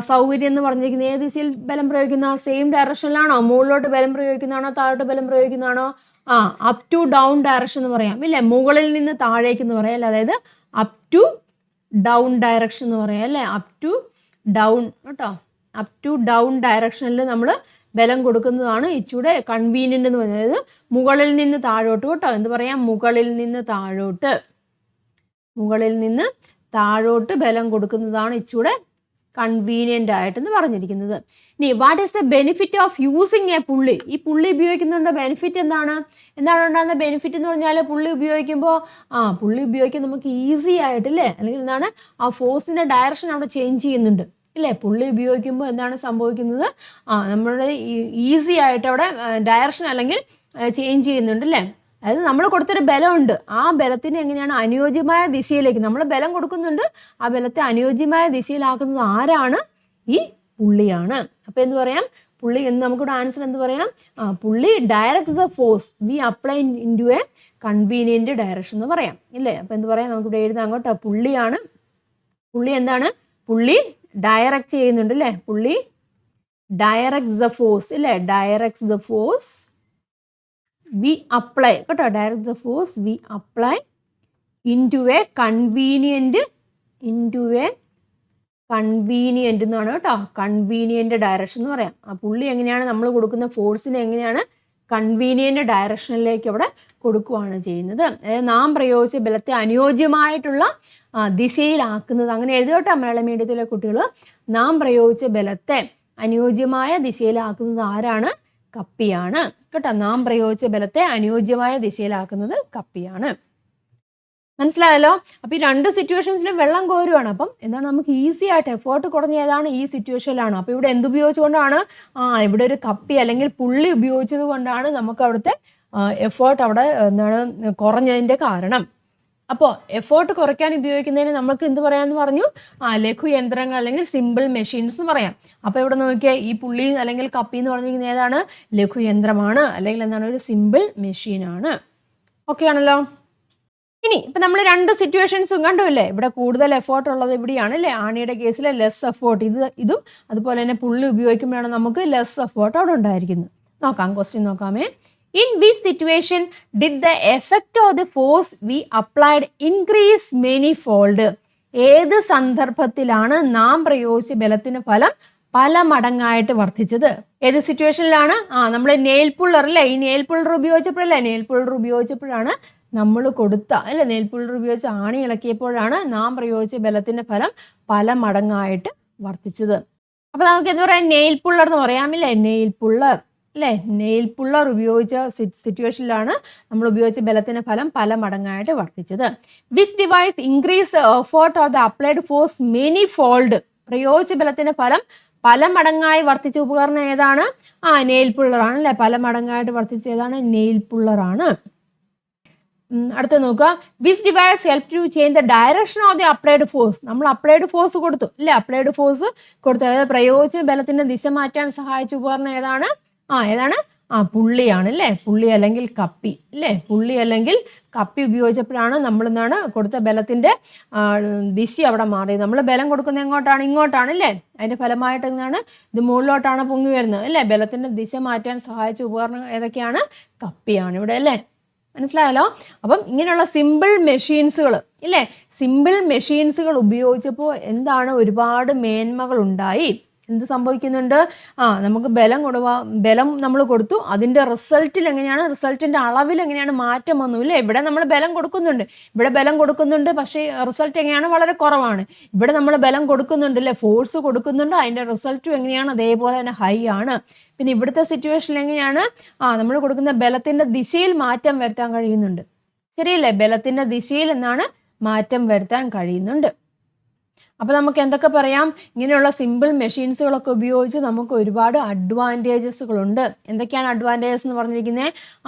സൗകര്യം എന്ന് പറഞ്ഞിരിക്കുന്നത്? ഏത് ദിശയിൽ ബലം പ്രയോഗിക്കുന്ന? സെയിം ഡയറക്ഷനിലാണോ? മുകളിലോട്ട് ബലം പ്രയോഗിക്കുന്നതാണോ? താഴോട്ട് ബലം പ്രയോഗിക്കുന്നതാണോ? അപ് ടു ഡൗൺ ഡയറക്ഷൻ എന്ന് പറയാം ഇല്ലേ. മുകളിൽ നിന്ന് താഴേക്ക് എന്ന് പറയാം അല്ലേ. അതായത് അപ് ടു ഡൗൺ ഡയറക്ഷൻ എന്ന് പറയാം അല്ലേ. അപ് ടു ഡൗൺ കേട്ടോ. അപ് ടു ഡൗൺ ഡയറക്ഷനിൽ നമ്മൾ ബലം കൊടുക്കുന്നതാണ് ഇച്ചൂടെ കൺവീനിയൻ്റ് എന്ന് പറയുന്നത്. അതായത് മുകളിൽ നിന്ന് താഴോട്ട് കേട്ടോ. എന്ത് പറയാം? മുകളിൽ നിന്ന് താഴോട്ട് ബലം കൊടുക്കുന്നതാണ് ഇച്ചൂടെ കൺവീനിയൻ്റ് ആയിട്ടെന്ന് പറഞ്ഞിരിക്കുന്നത്. ഇനി what is the benefit of using A പുള്ളി? ഈ പുള്ളി ഉപയോഗിക്കുന്നതുകൊണ്ട് ബെനിഫിറ്റ് എന്താണ് ഉണ്ടാകുന്ന ബെനിഫിറ്റ് എന്ന് പറഞ്ഞാൽ പുള്ളി ഉപയോഗിക്കുമ്പോൾ നമുക്ക് ഈസി ആയിട്ടില്ലേ, അല്ലെങ്കിൽ എന്താണ് ആ ഫോഴ്സിൻ്റെ ഡയറക്ഷൻ അവിടെ ചേഞ്ച് ചെയ്യുന്നുണ്ട് ഇല്ലേ. പുള്ളി ഉപയോഗിക്കുമ്പോൾ എന്താണ് സംഭവിക്കുന്നത്? നമ്മളുടെ ഈസി ആയിട്ട് അവിടെ ഡയറക്ഷൻ അല്ലെങ്കിൽ ചേഞ്ച് ചെയ്യുന്നുണ്ട് അല്ലേ. അതായത് നമ്മൾ കൊടുത്തൊരു ബലമുണ്ട്, ആ ബലത്തിന് എങ്ങനെയാണ് അനുയോജ്യമായ ദിശയിലേക്ക് നമ്മൾ ബലം കൊടുക്കുന്നുണ്ട്. ആ ബലത്തെ അനുയോജ്യമായ ദിശയിലാക്കുന്നത് ആരാണ്? ഈ പുള്ളിയാണ്. അപ്പോൾ എന്ത് പറയാം? പുള്ളി എന്ന് നമുക്കിവിടെ ആൻസർ എന്ത് പറയാം? Pulley direct the force we apply in to a convenient direction എന്ന് പറയാം ഇല്ലേ. അപ്പോൾ എന്ത് പറയാം? നമുക്കിവിടെ എഴുതാം കേട്ടോ. പുള്ളി എന്താണ്? പുള്ളി ഡയറക്റ്റ് ചെയ്യുന്നുണ്ട് അല്ലേ. പുള്ളി ഡയറക്ട്സ് ദ ഫോഴ്സ് ഇല്ലേ. Directs the force we apply കേട്ടോ. Direct the force we apply in to a convenient എന്നാണ് കേട്ടോ. കൺവീനിയൻറ്റ് ഡയറക്ഷൻ എന്ന് പറയാം. ആ പുള്ളി എങ്ങനെയാണ് നമ്മൾ കൊടുക്കുന്ന ഫോഴ്സിനെ എങ്ങനെയാണ് കൺവീനിയൻറ്റ് ഡയറക്ഷനിലേക്ക് അവിടെ കൊടുക്കുകയാണ് ചെയ്യുന്നത്. അതായത് നാം പ്രയോഗിച്ച ബലത്തെ അനുയോജ്യമായിട്ടുള്ള ദിശയിലാക്കുന്നത്. അങ്ങനെ എഴുതോട്ടെ മലയാളം മീഡിയത്തിലെ കുട്ടികൾ. നാം പ്രയോഗിച്ച ബലത്തെ അനുയോജ്യമായ ദിശയിലാക്കുന്നത് ആരാണ്? കപ്പിയാണ് കേട്ടോ. നാം പ്രയോഗിച്ച ബലത്തെ അനുയോജ്യമായ ദിശയിലാക്കുന്നത് കപ്പിയാണ്. മനസ്സിലായല്ലോ? അപ്പോൾ ഈ 2 സിറ്റുവേഷൻസിലും വെള്ളം കോരുവാണ്. അപ്പം എന്താണ് നമുക്ക് ഈസി ആയിട്ട് എഫേർട്ട് കുറഞ്ഞ ഏതാണ്? ഈ സിറ്റുവേഷനിലാണ്. അപ്പോൾ ഇവിടെ എന്തുപയോഗിച്ചുകൊണ്ടാണ്? ഇവിടെ ഒരു കപ്പി അല്ലെങ്കിൽ പുള്ളി ഉപയോഗിച്ചത് കൊണ്ടാണ് നമുക്ക് അവിടുത്തെ എഫേർട്ട് അവിടെ എന്താണ് കുറഞ്ഞതിൻ്റെ കാരണം. അപ്പോൾ എഫേർട്ട് കുറയ്ക്കാൻ ഉപയോഗിക്കുന്നതിന് നമുക്ക് എന്ത് പറയാമെന്ന് പറഞ്ഞു? ലഘു യന്ത്രങ്ങൾ അല്ലെങ്കിൽ സിമ്പിൾ മെഷീൻസ് എന്ന് പറയാം. അപ്പോൾ ഇവിടെ നോക്കിയാൽ ഈ പുള്ളി അല്ലെങ്കിൽ കപ്പി എന്ന് പറഞ്ഞിരിക്കുന്നത് ഏതാണ്? ലഘു യന്ത്രമാണ്, അല്ലെങ്കിൽ എന്താണ് ഒരു സിമ്പിൾ മെഷീനാണ്. ഓക്കെ ആണല്ലോ? ഇനി ഇപ്പം നമ്മൾ 2 സിറ്റുവേഷൻസും കണ്ടുമില്ലേ. ഇവിടെ കൂടുതൽ എഫേർട്ട് ഉള്ളത് ഇവിടെയാണ് അല്ലേ. ആണിയുടെ കേസിൽ ലെസ് എഫേർട്ട് ഇതും അതുപോലെ തന്നെ പുള്ളി ഉപയോഗിക്കുമ്പോഴാണ് നമുക്ക് ലെസ് എഫേർട്ട് അവിടെ ഉണ്ടായിരിക്കുന്നത്. നോക്കാം, question നോക്കാമേ. In which situation did the effect of the force we applied increase manyfold? ഏത് സന്ദർഭത്തിലാണ് നാം പ്രയോഗിച്ച ബലത്തിന് ഫലം പല മടങ്ങായിട്ട് വർദ്ധിച്ചത്? ഏത് സിറ്റുവേഷനിലാണ്? നമ്മൾ നെയിൽ പുള്ളർ അല്ലേ, ഈ നെയിൽ പുള്ളർ ഉപയോഗിച്ചപ്പോഴാണ് നമ്മൾ കൊടുത്ത അല്ലെ, നെയിൽ പുള്ളർ ഉപയോഗിച്ച് ആണി ഇളക്കിയപ്പോഴാണ് നാം പ്രയോഗിച്ച ബലത്തിന്റെ ഫലം പല മടങ്ങായിട്ട് വർദ്ധിച്ചത്. അപ്പൊ നമുക്ക് എന്താ പറയാം, നെയിൽ പുള്ളർ എന്ന് പറയാമില്ലേ, നെയിൽ പുള്ളർ അല്ലേ, നെയിൽ പുള്ളർ ഉപയോഗിച്ച സിറ്റുവേഷനിലാണ് നമ്മൾ ഉപയോഗിച്ച ബലത്തിന്റെ ഫലം പല മടങ്ങായിട്ട് വർദ്ധിച്ചത്. Which device increase effort of the applied force many fold? പ്രയോഗിച്ച ബലത്തിന്റെ ഫലം പല മടങ്ങായി വർദ്ധിച്ച ഉപകരണം ഏതാണ്? നെയിൽ പുള്ളറാണ് അല്ലെ, പല മടങ്ങായിട്ട് വർദ്ധിച്ച ഏതാണ്? നെയിൽ പുള്ളറാണ്. അടുത്ത നോക്കുക, which device help to change the direction of the applied force? നമ്മൾ അപ്ലൈഡ് ഫോഴ്സ് കൊടുത്തു അല്ലെ, അപ്ലൈഡ് ഫോഴ്സ് കൊടുത്തു, അതായത് പ്രയോഗിച്ച ബലത്തിന്റെ ദിശ മാറ്റാൻ സഹായിച്ച ഉപകരണം ഏതാണ്? ഏതാണ്? പുള്ളിയാണ് അല്ലേ, പുള്ളി അല്ലെങ്കിൽ കപ്പി അല്ലേ, പുള്ളി അല്ലെങ്കിൽ കപ്പി ഉപയോഗിച്ചപ്പോഴാണ് നമ്മൾ എന്താണ് കൊടുത്ത ബലത്തിന്റെ ദിശ അവിടെ മാറിയത്. നമ്മൾ ബലം കൊടുക്കുന്നത് എങ്ങോട്ടാണ്? ഇങ്ങോട്ടാണ് അല്ലേ, അതിന്റെ ഫലമായിട്ട് എന്താണ് ഇത് മുകളിലോട്ടാണ് പൊങ്ങി വരുന്നത് അല്ലേ. ബലത്തിന്റെ ദിശ മാറ്റാൻ സഹായിച്ച ഉപകരണം ഏതൊക്കെയാണ്? കപ്പിയാണ് ഇവിടെ അല്ലേ. മനസ്സിലായല്ലോ? അപ്പം ഇങ്ങനെയുള്ള സിമ്പിൾ മെഷീൻസുകൾ ഇല്ലേ, സിമ്പിൾ മെഷീൻസുകൾ ഉപയോഗിച്ചപ്പോൾ എന്താണ് ഒരുപാട് മേന്മകൾ ഉണ്ടായി. എന്ത് സംഭവിക്കുന്നുണ്ട്? നമുക്ക് ബലം നമ്മൾ കൊടുത്തു, അതിൻ്റെ റിസൾട്ടിൽ എങ്ങനെയാണ്, റിസൾട്ടിൻ്റെ അളവിൽ എങ്ങനെയാണ് മാറ്റം വന്നു ഇല്ലേ. ഇവിടെ നമ്മൾ ബലം കൊടുക്കുന്നുണ്ട്, പക്ഷേ റിസൾട്ട് എങ്ങനെയാണ്? വളരെ കുറവാണ്. ഇവിടെ നമ്മൾ ബലം കൊടുക്കുന്നുണ്ട് അല്ലേ, ഫോഴ്സ് കൊടുക്കുന്നുണ്ട്, അതിൻ്റെ റിസൾട്ടും എങ്ങനെയാണ്? അതേപോലെ തന്നെ ഹൈ ആണ്. പിന്നെ ഇവിടുത്തെ സിറ്റുവേഷനിൽ എങ്ങനെയാണ്? നമ്മൾ കൊടുക്കുന്ന ബലത്തിൻ്റെ ദിശയിൽ മാറ്റം വരുത്താൻ കഴിയുന്നുണ്ട്. ശരിയല്ലേ, ബലത്തിൻ്റെ ദിശയിൽ എന്താണ് മാറ്റം വരുത്താൻ കഴിയുന്നുണ്ട്. അപ്പോൾ നമുക്ക് എന്തൊക്കെ പറയാം, ഇങ്ങനെയുള്ള സിമ്പിൾ മെഷീൻസുകളൊക്കെ ഉപയോഗിച്ച് നമുക്ക് ഒരുപാട് അഡ്വാൻറ്റേജസുകളുണ്ട്. എന്തൊക്കെയാണ് അഡ്വാൻറ്റേജസ് എന്ന് പറഞ്ഞിരിക്കുന്നത്?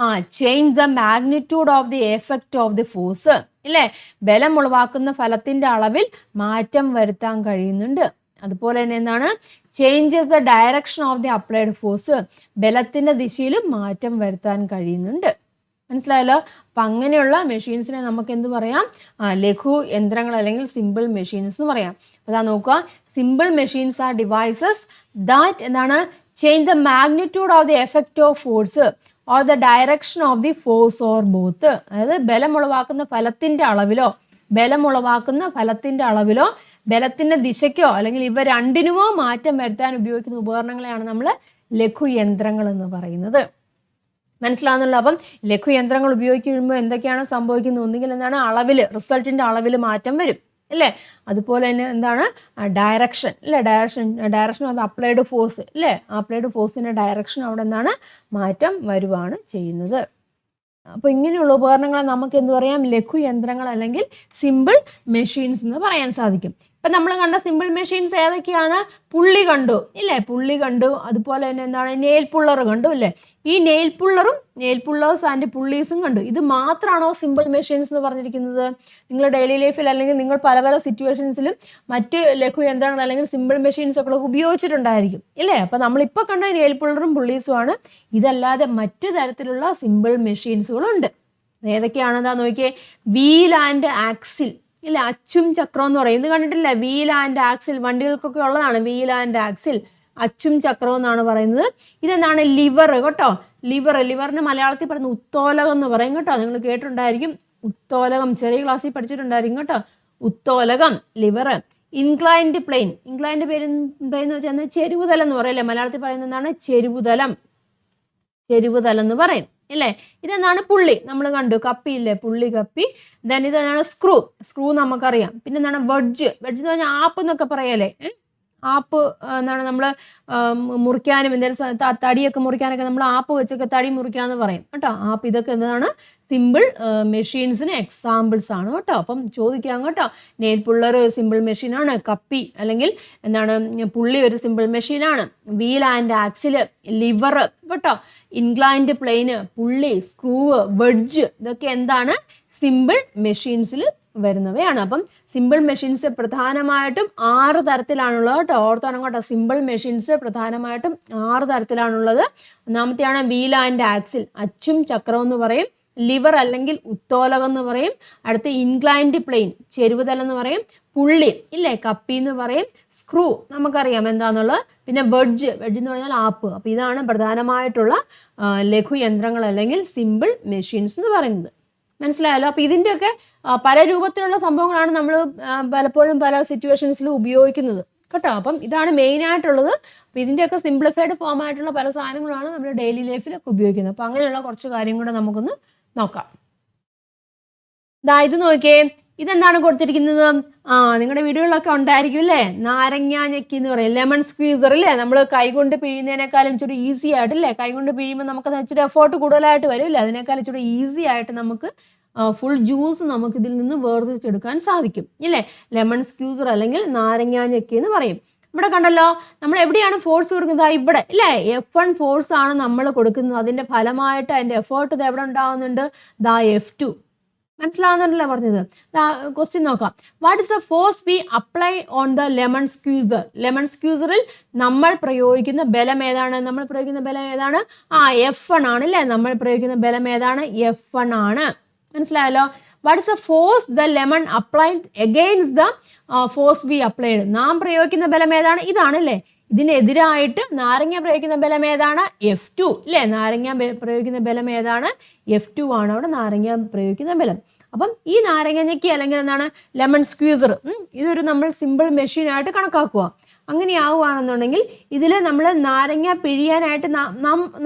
Change the magnitude of the effect of the force ഇല്ലേ, ബലം ഉളവാക്കുന്ന ഫലത്തിന്റെ അളവിൽ മാറ്റം വരുത്താൻ കഴിയുന്നുണ്ട്. അതുപോലെ തന്നെ എന്താണ്? Changes the direction of the applied force, ബലത്തിന്റെ ദിശയിലും മാറ്റം വരുത്താൻ കഴിയുന്നുണ്ട്. മനസ്സിലായല്ലോ? അപ്പം അങ്ങനെയുള്ള മെഷീൻസിനെ നമുക്ക് എന്ത് പറയാം? ലഘു യന്ത്രങ്ങൾ അല്ലെങ്കിൽ സിമ്പിൾ മെഷീൻസ് എന്ന് പറയാം. അപ്പോൾ അതാ നോക്കുക, simple machines are devices that എന്താണ് change the magnitude of the effect of force or the direction of the force or both. അതായത് ബലമുളവാക്കുന്ന ഫലത്തിന്റെ അളവിലോ ബലത്തിന്റെ ദിശയ്ക്കോ അല്ലെങ്കിൽ ഇവ രണ്ടിനുമോ മാറ്റം വരുത്താൻ ഉപയോഗിക്കുന്ന ഉപകരണങ്ങളെയാണ് നമ്മൾ ലഘുയന്ത്രങ്ങൾ എന്ന് പറയുന്നത്. മനസ്സിലാവുന്നല്ലോ? അപ്പം ലഘുയന്ത്രങ്ങൾ ഉപയോഗിക്കുമ്പോൾ എന്തൊക്കെയാണ് സംഭവിക്കുന്നത്? ഒന്നുകിൽ എന്താണ് റിസൾട്ടിന്റെ അളവിൽ മാറ്റം വരും അല്ലേ. അതുപോലെ തന്നെ എന്താണ് ഡയറക്ഷൻ അല്ലേ, ഡയറക്ഷൻ ഓഫ് അപ്ലൈഡ് ഫോഴ്സ് അല്ലേ, അപ്ലൈഡ് ഫോഴ്സിന്റെ ഡയറക്ഷൻ അവിടെ എന്താണ് മാറ്റം വരുവാണ് ചെയ്യുന്നത്. അപ്പോൾ ഇങ്ങനെയുള്ള ഉപകരണങ്ങളെ നമുക്ക് എന്ത് പറയാം? ലഘുയന്ത്രങ്ങൾ അല്ലെങ്കിൽ സിമ്പിൾ മെഷീൻസ് എന്ന് പറയാൻ സാധിക്കും. ഇപ്പം നമ്മൾ കണ്ട സിമ്പിൾ മെഷീൻസ് ഏതൊക്കെയാണ്? പുള്ളി കണ്ടു ഇല്ലേ, അതുപോലെ തന്നെ എന്താണ് നെയിൽ പുള്ളർ കണ്ടു അല്ലേ. ഈ നെയിൽ പുള്ളേഴ്സ് ആൻഡ് പുള്ളീസും കണ്ടു. ഇത് മാത്രമാണോ സിമ്പിൾ മെഷീൻസ് എന്ന് പറഞ്ഞിരിക്കുന്നത്? നിങ്ങൾ ഡെയിലി ലൈഫിൽ അല്ലെങ്കിൽ നിങ്ങൾ പല പല സിറ്റുവേഷൻസിലും മറ്റ് ലഘുയന്ത്രങ്ങൾ അല്ലെങ്കിൽ സിമ്പിൾ മെഷീൻസ് ഒക്കെ ഉപയോഗിച്ചിട്ടുണ്ടായിരിക്കും ഇല്ലേ. അപ്പം നമ്മളിപ്പോൾ കണ്ട നെയിൽ പുള്ളറും പുള്ളീസും ആണ്. ഇതല്ലാതെ മറ്റു തരത്തിലുള്ള സിമ്പിൾ മെഷീൻസുകളും ഉണ്ട്. ഏതൊക്കെയാണെന്നാ നോക്കിയേ. വീൽ ആൻഡ് ആക്സിൽ ഇല്ല, അച്ചും ചക്രം എന്ന് പറയും. ഇത് കണ്ടിട്ടില്ല? വീൽ ആൻഡ് ആക്സിൽ വണ്ടികൾക്കൊക്കെ ഉള്ളതാണ്. വീൽ ആൻഡ് ആക്സിൽ, അച്ചും ചക്രവും എന്നാണ് പറയുന്നത്. ഇതെന്താണ്? ലിവർ കേട്ടോ. ലിവറിന് മലയാളത്തിൽ പറയുന്നത് ഉത്തോലകം എന്ന് പറയും കേട്ടോ. നിങ്ങൾ കേട്ടിട്ടുണ്ടായിരിക്കും ഉത്തോലകം, ചെറിയ ക്ലാസ്സിൽ പഠിച്ചിട്ടുണ്ടായിരിക്കും കേട്ടോ. ഉത്തോലകം, ലിവർ. ഇൻക്ലൈൻഡ് പ്ലെയിൻ എന്ന് വെച്ചാൽ ചെരുവുതലം എന്ന് പറയല്ലേ. മലയാളത്തിൽ പറയുന്നത് എന്താണ്? ചെരുവുതലം എന്ന് പറയും ഇല്ലേ. ഇതെന്താണ്? പുള്ളി. നമ്മൾ കണ്ടു, കപ്പി ഇല്ലേ, പുള്ളി കപ്പി. ദെൻ ഇതെന്താണ്? സ്ക്രൂ നമുക്കറിയാം. പിന്നെ എന്താണ്? വെഡ്ജ് എന്ന് പറഞ്ഞാൽ ആപ്പ് എന്നൊക്കെ പറയല്ലേ. ആപ്പ് എന്താണ്? നമ്മൾ മുറിക്കാനും എന്തെങ്കിലും തടിയൊക്കെ മുറിക്കാനൊക്കെ നമ്മൾ ആപ്പ് വെച്ചൊക്കെ തടി മുറിക്കാന്ന് പറയും കേട്ടോ. ആപ്പ്. ഇതൊക്കെ എന്താണ്? സിമ്പിൾ മെഷീൻസിന് എക്സാമ്പിൾസ് ആണ് കേട്ടോ. അപ്പം ചോദിക്കാം കേട്ടോ. നെയിൽ പുള്ളർ സിമ്പിൾ മെഷീനാണ്. കപ്പി അല്ലെങ്കിൽ എന്താണ് പുള്ളി ഒരു സിമ്പിൾ മെഷീനാണ്. വീൽ ആൻഡ് ആക്സിൽ, ലിവർ കേട്ടോ, ഇൻക്ലൈൻഡ് പ്ലെയിന്, പുള്ളി, സ്ക്രൂ, വെഡ്ജ്, ഇതൊക്കെ എന്താണ്? സിമ്പിൾ മെഷീൻസിൽ വരുന്നവയാണ്. അപ്പം സിമ്പിൾ മെഷീൻസ് പ്രധാനമായിട്ടും 6 തരത്തിലാണുള്ളത് കേട്ടോ. ഓർത്തോണം കേട്ടോ. സിമ്പിൾ മെഷീൻസ് പ്രധാനമായിട്ടും 6 തരത്തിലാണുള്ളത്. ഒന്നാമത്തെയാണ് വീൽ ആൻഡ് ആക്സിൽ, അച്ചും ചക്രവും എന്ന് പറയും. ലിവർ അല്ലെങ്കിൽ ഉത്തോലകം എന്ന് പറയും. അടുത്ത ഇൻക്ലൈൻഡ് പ്ലെയിൻ ചെരുവുതല എന്ന് പറയും. പുള്ളി ഇല്ലേ കപ്പി എന്ന് പറയും. സ്ക്രൂ നമുക്കറിയാം എന്താണെന്നുള്ളത്. പിന്നെ വെഡ്ജ് എന്ന് പറഞ്ഞാൽ ആപ്പ്. അപ്പോൾ ഇതാണ് പ്രധാനമായിട്ടുള്ള ലഘുയന്ത്രങ്ങൾ അല്ലെങ്കിൽ സിമ്പിൾ മെഷീൻസ് എന്ന് പറയുന്നത്. മനസ്സിലായല്ലോ. അപ്പോൾ ഇതിൻ്റെയൊക്കെ പല രൂപത്തിലുള്ള സംഭവങ്ങളാണ് നമ്മൾ പലപ്പോഴും പല സിറ്റുവേഷൻസിലും ഉപയോഗിക്കുന്നത് കേട്ടോ. അപ്പം ഇതാണ് മെയിനായിട്ടുള്ളത്. അപ്പോൾ ഇതിൻ്റെയൊക്കെ സിംപ്ലിഫൈഡ് ഫോം ആയിട്ടുള്ള പല സാധനങ്ങളാണ് നമ്മൾ ഡെയിലി ലൈഫിലൊക്കെ ഉപയോഗിക്കുന്നത്. അപ്പോൾ അങ്ങനെയുള്ള കുറച്ച് കാര്യം കൂടെ നമുക്കൊന്ന് നോക്കാം. ഇത് നോക്കിയേ, ഇതെന്താണ് കൊടുത്തിരിക്കുന്നത്? നിങ്ങളുടെ വീടുകളിലൊക്കെ ഉണ്ടായിരിക്കും അല്ലേ, നാരങ്ങ ഞെക്കി എന്ന് പറയും, ലെമൺ സ്ക്വീസർ അല്ലേ. നമ്മൾ കൈകൊണ്ട് പിഴിയുന്നതിനേക്കാളും ഇച്ചിരി ഈസി ആയിട്ടല്ലേ, കൈകൊണ്ട് പിഴിയുമ്പോൾ നമുക്ക് ഇച്ചിരി എഫേർട്ട് കൂടുതലായിട്ട് വരും അല്ലേ, അതിനേക്കാളും ഇച്ചിരി ഈസി ആയിട്ട് നമുക്ക് ഫുൾ ജ്യൂസ് നമുക്ക് ഇതിൽ നിന്ന് വേർതിരിച്ചെടുക്കാൻ സാധിക്കും ഇല്ലേ. ലെമൺ സ്ക്വീസർ അല്ലെങ്കിൽ നാരങ്ങ ഞെക്കി എന്ന് പറയും. ഇവിടെ കണ്ടല്ലോ, നമ്മൾ എവിടെയാണ് ഫോഴ്സ് കൊടുക്കുന്നത്? ഇവിടെ ഇല്ലേ, F1 ഫോഴ്സ് ആണ് നമ്മൾ കൊടുക്കുന്നത്. അതിൻ്റെ ഫലമായിട്ട് അതിൻ്റെ എഫേർട്ട് ഇത് എവിടെ ഉണ്ടാകുന്നുണ്ട്? F2. മനസ്സിലാവുന്നുണ്ടല്ലോ പറഞ്ഞത്. ക്വസ്റ്റ്യൻ നോക്കാം. What is the force we apply on the lemon squeezer? Lemon സ്ക്വീസറിൽ നമ്മൾ പ്രയോഗിക്കുന്ന ബലം ഏതാണ്? നമ്മൾ പ്രയോഗിക്കുന്ന ബലം ഏതാണ്? F1 ആണ് അല്ലേ. നമ്മൾ പ്രയോഗിക്കുന്ന ബലം ഏതാണ്? F1 ആണ്. മനസ്സിലായല്ലോ. What is the force the lemon applied against the force we applied? നാം പ്രയോഗിക്കുന്ന ബലം ഏതാണ്? ഇതാണ് അല്ലേ. ഇതിനെതിരായിട്ട് നാരങ്ങ പ്രയോഗിക്കുന്ന ബലം ഏതാണ്? F2 അല്ലേ. നാരങ്ങ പ്രയോഗിക്കുന്ന ബലം ഏതാണ്? F2 ആണ് അവിടെ നാരങ്ങ പ്രയോഗിക്കുന്ന ബലം. അപ്പം ഈ നാരങ്ങ ഞെക്കി അല്ലെങ്കിൽ എന്താണ് ലെമൺ സ്ക്വീസർ, ഇതൊരു നമ്മൾ സിമ്പിൾ മെഷീനായിട്ട് കണക്കാക്കുക. അങ്ങനെയാവുകയാണെന്നുണ്ടെങ്കിൽ ഇതിൽ നമ്മൾ നാരങ്ങ പിഴിയാനായിട്ട്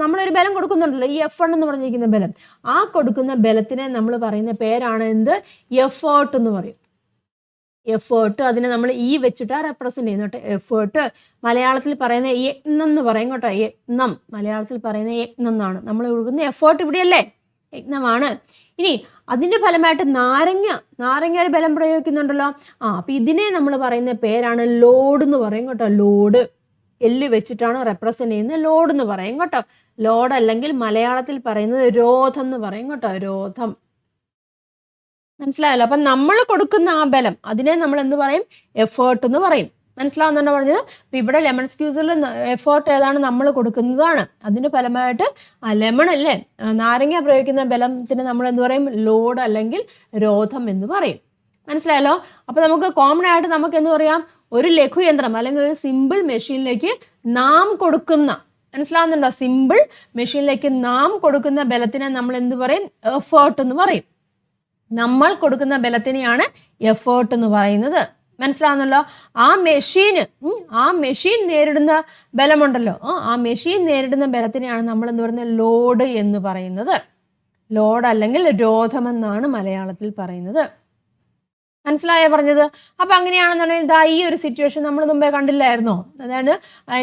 നമ്മളൊരു ബലം കൊടുക്കുന്നുണ്ടല്ലോ, ഈ F1 എന്ന് പറഞ്ഞിരിക്കുന്ന ബലം. ആ കൊടുക്കുന്ന ബലത്തിനെ നമ്മൾ പറയുന്ന പേരാണ് എന്ത്? എഫേർട്ട് എന്ന് പറയും. എഫേർട്ട് അതിനെ നമ്മൾ വെച്ചിട്ടാണ് റെപ്രസെന്റ് ചെയ്യുന്നത് കേട്ടോ. എഫേർട്ട് മലയാളത്തിൽ പറയുന്ന യജ്ഞം എന്ന് പറയും കേട്ടോ. യജ്ഞം മലയാളത്തിൽ പറയുന്ന യജ്ഞം എന്നാണ്. നമ്മൾ കൊടുക്കുന്ന എഫേർട്ട് ഇവിടെയല്ലേ, യജ്ഞമാണ്. ഇനി അതിൻ്റെ ഫലമായിട്ട് നാരങ്ങ ഒരു ബലം പ്രയോഗിക്കുന്നുണ്ടല്ലോ. അപ്പം ഇതിനെ നമ്മൾ പറയുന്ന പേരാണ് ലോഡ് എന്ന് പറയും കേട്ടോ. ലോഡ് എല്ല് വെച്ചിട്ടാണ് റെപ്രസെന്റ് ചെയ്യുന്നത്. ലോഡ് എന്ന് പറയും കേട്ടോ. ലോഡ് അല്ലെങ്കിൽ മലയാളത്തിൽ പറയുന്നത് രോധം എന്ന് പറയും കേട്ടോ. രോധം. മനസ്സിലായല്ലോ. അപ്പം നമ്മൾ കൊടുക്കുന്ന ആ ബലം അതിനെ നമ്മൾ എന്ത് പറയും? എഫേർട്ട് എന്ന് പറയും. മനസ്സിലാവുന്നുണ്ടോ പറഞ്ഞത്? അപ്പം ഇവിടെ ലെമൺ സ്ക്വീസറിൽ എഫേർട്ട് ഏതാണ്? നമ്മൾ കൊടുക്കുന്നതാണ്. അതിന് ഫലമായിട്ട് ലെമൺ അല്ലേ, നാരങ്ങ പ്രയോഗിക്കുന്ന ബലത്തിന് നമ്മൾ എന്ത് പറയും? ലോഡ് അല്ലെങ്കിൽ രോധം എന്ന് പറയും. മനസ്സിലായല്ലോ. അപ്പം നമുക്ക് കോമൺ ആയിട്ട് നമുക്ക് എന്ത് പറയാം? ഒരു ലഘുയന്ത്രം അല്ലെങ്കിൽ ഒരു സിമ്പിൾ മെഷീനിലേക്ക് നാം കൊടുക്കുന്ന, മനസ്സിലാവുന്നുണ്ടോ? സിമ്പിൾ മെഷീനിലേക്ക് നാം കൊടുക്കുന്ന ബലത്തിനെ നമ്മൾ എന്ത് പറയും? എഫേർട്ട് എന്ന് പറയും. നമ്മൾ കൊടുക്കുന്ന ബലത്തിനെയാണ് എഫേർട്ട് എന്ന് പറയുന്നത്. മനസ്സിലാവുന്നല്ലോ. ആ മെഷീൻ നേരിടുന്ന ബലമുണ്ടല്ലോ, ആ മെഷീൻ നേരിടുന്ന ബലത്തിനെയാണ് നമ്മൾ എന്ത് പറയുന്നത്? ലോഡ് എന്ന് പറയുന്നത്. ലോഡ് അല്ലെങ്കിൽ രോധമെന്നാണ് മലയാളത്തിൽ പറയുന്നത്. മനസ്സിലായോ പറഞ്ഞത്? അപ്പം അങ്ങനെയാണെന്നുണ്ടെങ്കിൽ ഈ ഒരു സിറ്റുവേഷൻ നമ്മൾ മുമ്പേ കണ്ടില്ലായിരുന്നോ? അതായത്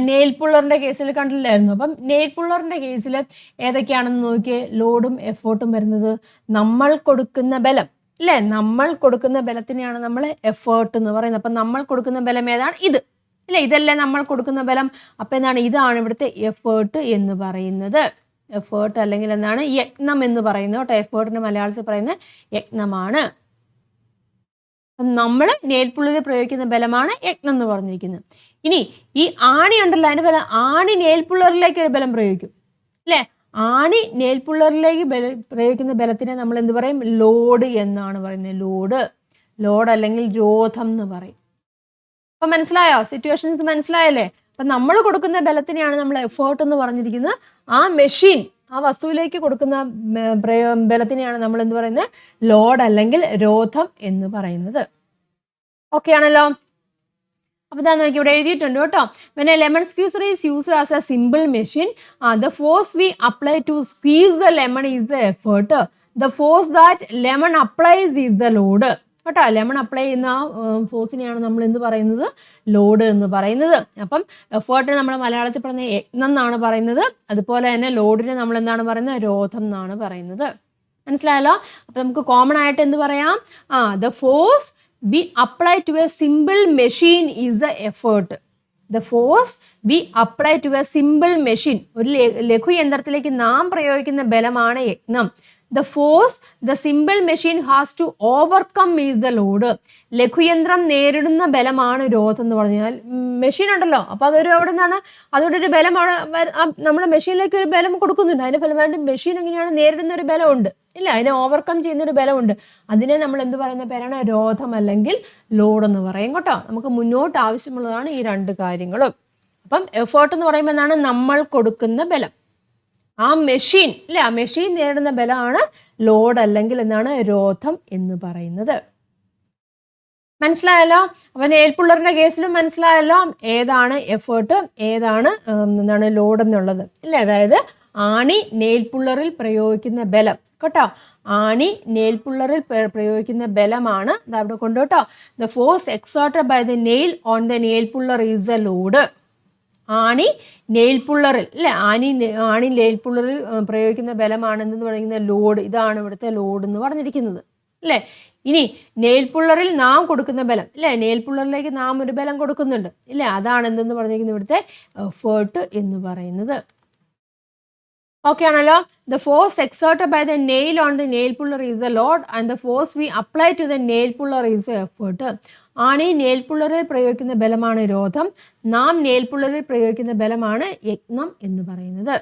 നെയിൽ പുള്ളറിൻ്റെ കേസിൽ കണ്ടില്ലായിരുന്നു. അപ്പം നെയിൽ പുള്ളറിൻ്റെ കേസിൽ ഏതൊക്കെയാണെന്ന് നോക്കിയേ ലോഡും എഫേർട്ടും വരുന്നത്. നമ്മൾ കൊടുക്കുന്ന ബലം അല്ലേ, നമ്മൾ കൊടുക്കുന്ന ബലത്തിനെയാണ് നമ്മൾ എഫേർട്ട് എന്ന് പറയുന്നത്. അപ്പം നമ്മൾ കൊടുക്കുന്ന ബലം ഏതാണ്? ഇത് അല്ലേ, ഇതല്ലേ നമ്മൾ കൊടുക്കുന്ന ബലം. അപ്പം എന്താണ്? ഇതാണ് ഇവിടുത്തെ എഫേർട്ട് എന്ന് പറയുന്നത്. എഫേർട്ട് അല്ലെങ്കിൽ എന്താണ്? യജ്ഞം എന്ന് പറയുന്നത് കേട്ടോ. എഫേർട്ടിന് മലയാളത്തിൽ പറയുന്ന യജ്ഞമാണ്. നമ്മൾ നെയിൽ പുള്ളിൽ പ്രയോഗിക്കുന്ന ബലമാണ് യജ്ഞം എന്ന് പറഞ്ഞിരിക്കുന്നത്. ഇനി ഈ ആണി ഉണ്ടല്ലോ, അതിൻ്റെ ബലം ആണി നെയിൽ പുള്ളറിലേക്ക് ഒരു ബലം പ്രയോഗിക്കും അല്ലേ. ആണി നെയിൽ പുള്ളറിലേക്ക് പ്രയോഗിക്കുന്ന ബലത്തിനെ നമ്മൾ എന്ത് പറയും? ലോഡ് എന്നാണ് പറയുന്നത്. ലോഡ് അല്ലെങ്കിൽ രോധം എന്ന് പറയും. അപ്പം മനസ്സിലായോ? സിറ്റുവേഷൻസ് മനസ്സിലായല്ലേ? അപ്പം നമ്മൾ കൊടുക്കുന്ന ബലത്തിനെയാണ് നമ്മൾ എഫേർട്ട് എന്ന് പറഞ്ഞിരിക്കുന്നത്. ആ മെഷീൻ, ആ വസ്തുവിലേക്ക് കൊടുക്കുന്ന ബലത്തിനെയാണ് നമ്മൾ എന്ത് പറയുന്നത്? ലോഡ് അല്ലെങ്കിൽ രോധം എന്ന് പറയുന്നത്. ഓക്കെ ആണല്ലോ. അപ്പോൾ ഇതാ നോക്കി ഇവിടെ എഴുതിയിട്ടുണ്ട് കേട്ടോ. when a lemon squeezer is used as a simple machine, the force we apply to squeeze the lemon is the effort. The force that lemon applies is the load. കേട്ടോ, ലെമൺ അപ്ലൈ ചെയ്യുന്ന ഫോഴ്സിനെയാണ് നമ്മൾ എന്ത് പറയുന്നത്? Load എന്ന് പറയുന്നത്. അപ്പം എഫേർട്ടിനെ നമ്മൾ മലയാളത്തിൽ പറയുന്ന യജ്ഞം എന്നാണ് പറയുന്നത്. അതുപോലെ തന്നെ ലോഡിനെ നമ്മൾ എന്താണ് പറയുന്നത്? രോധം എന്നാണ് പറയുന്നത്. മനസ്സിലായല്ലോ. അപ്പം നമുക്ക് കോമൺ ആയിട്ട് എന്ത് പറയാം? The force we apply to a simple machine is the effort. The force we apply to a simple machine, ഒരു ലഘു യന്ത്രത്തിലേക്ക് നാം പ്രയോഗിക്കുന്ന ബലമാണ് യജ്ഞം. The force the simple machine has to overcome is the load. ലഘുയന്ത്രം നേരിടുന്ന ബലമാണ് രോധം എന്ന് പറഞ്ഞാൽ മെഷീൻ ഉണ്ടല്ലോ, അപ്പൊ അതൊരു അവിടെ നിന്നാണ് അതുകൊണ്ട് ഒരു ബലമാണ് നമ്മുടെ മെഷീനിലേക്ക് ഒരു ബലം കൊടുക്കുന്നുണ്ട്. അതിന്റെ ഫലമായിട്ട് മെഷീൻ എങ്ങനെയാണ് നേരിടുന്ന ഒരു ബലമുണ്ട് ഇല്ല, അതിനെ ഓവർകം ചെയ്യുന്ന ഒരു ബലമുണ്ട്. അതിനെ നമ്മൾ എന്ത് പറയുന്ന പേരാണ്? രോധം അല്ലെങ്കിൽ ലോഡ് എന്ന് പറയും കേട്ടോ. നമുക്ക് മുന്നോട്ട് ആവശ്യമുള്ളതാണ് ഈ രണ്ട് കാര്യങ്ങളും. അപ്പം എഫേർട്ട് എന്ന് പറയുമ്പോൾ എന്താണ്? നമ്മൾ കൊടുക്കുന്ന ബലം. ആ മെഷീൻ അല്ലെ, ആ മെഷീൻ നേരിടുന്ന ബലമാണ് ലോഡ് അല്ലെങ്കിൽ എന്താണ്? രോധം എന്ന് പറയുന്നത്. മനസ്സിലായല്ലോ? അപ്പൊ നെയിൽപുള്ളറിന്റെ കേസിലും മനസ്സിലായല്ലോ ഏതാണ് എഫേർട്ട് ഏതാണ് എന്താണ് ലോഡ് എന്നുള്ളത് ഇല്ലേ. അതായത് ആണി നെയിൽപുള്ളറിൽ പ്രയോഗിക്കുന്ന ബലം കേട്ടോ. ആണി നെയിൽപുള്ളറിൽ പ്രയോഗിക്കുന്ന ബലമാണ് അവിടെ കൊണ്ട് കേട്ടോ. The force exerted by the nail on the nail puller is a load. ആണി നെയിൽപുള്ളറിൽ അല്ലെ, ആണി നെയിൽപുള്ളറിൽ പ്രയോഗിക്കുന്ന ബലമാണ് എന്തെന്ന് പറയുന്ന ലോഡ്. ഇതാണ് ഇവിടുത്തെ ലോഡ് എന്ന് പറഞ്ഞിരിക്കുന്നത് അല്ലേ. ഇനി നെയിൽപുള്ളറിൽ നാം കൊടുക്കുന്ന ബലം അല്ലേ, നെയിൽപുള്ളറിലേക്ക് നാം ഒരു ബലം കൊടുക്കുന്നുണ്ട് ഇല്ലേ, അതാണ് എന്തെന്ന് പറഞ്ഞിരിക്കുന്നത് ഇവിടുത്തെ എഫേർട്ട് എന്ന് പറയുന്നത്. ഓക്കെ ആണല്ലോ. The force exerted by the nail on the nail puller is the load and the force we apply to the nail puller is the effort. ആണി നെയിൽ പുള്ളറിൽ പ്രയോഗിക്കുന്ന ബലമാണ് രോധം, നാം നെയിൽ പുള്ളറിൽ പ്രയോഗിക്കുന്ന ബലമാണ് യജ്ഞം എന്ന് പറയുന്നത്.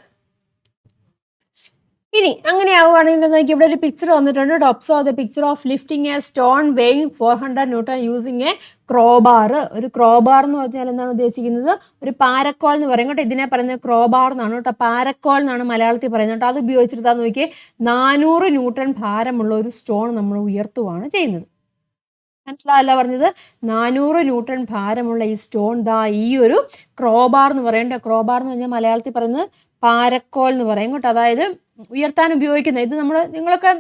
ഇനി അങ്ങനെ ആവുകയാണെങ്കിൽ നോക്കി ഇവിടെ ഒരു പിക്ചർ വന്നിട്ടുണ്ട്. Observe the picture of lifting A stone weighing 400 newton using a crowbar. ഒരു ക്രോബാർ എന്ന് പറഞ്ഞാൽ എന്താണ് ഉദ്ദേശിക്കുന്നത്? ഒരു പാരക്കോൾ എന്ന് പറയും കേട്ടോ. ഇതിനെ പറയുന്നത് ക്രോബാർ എന്നാണ് കേട്ടോ. പാരക്കോൾ എന്നാണ് മലയാളത്തിൽ പറയുന്നത് കേട്ടോ. അത് ഉപയോഗിച്ചിട്ട് നോക്കിയേ 400 ന്യൂട്ടൺ ഭാരമുള്ള ഒരു സ്റ്റോൺ നമ്മൾ ഉയർത്തുകയാണ് ചെയ്യുന്നത്. മനസ്സിലാവല്ല പറഞ്ഞത്? 400 ന്യൂട്ടൺ ഭാരമുള്ള ഈ സ്റ്റോൺ ഈ ഒരു ക്രോബാർ എന്ന് പറയേണ്ട. ക്രോബാർ എന്ന് പറഞ്ഞാൽ മലയാളത്തിൽ പറയുന്നത് പാരക്കോൾ എന്ന് പറയും കേട്ടോ. അതായത് ഉയർത്താൻ ഉപയോഗിക്കുന്നത്. ഇത് നിങ്ങളൊക്കെ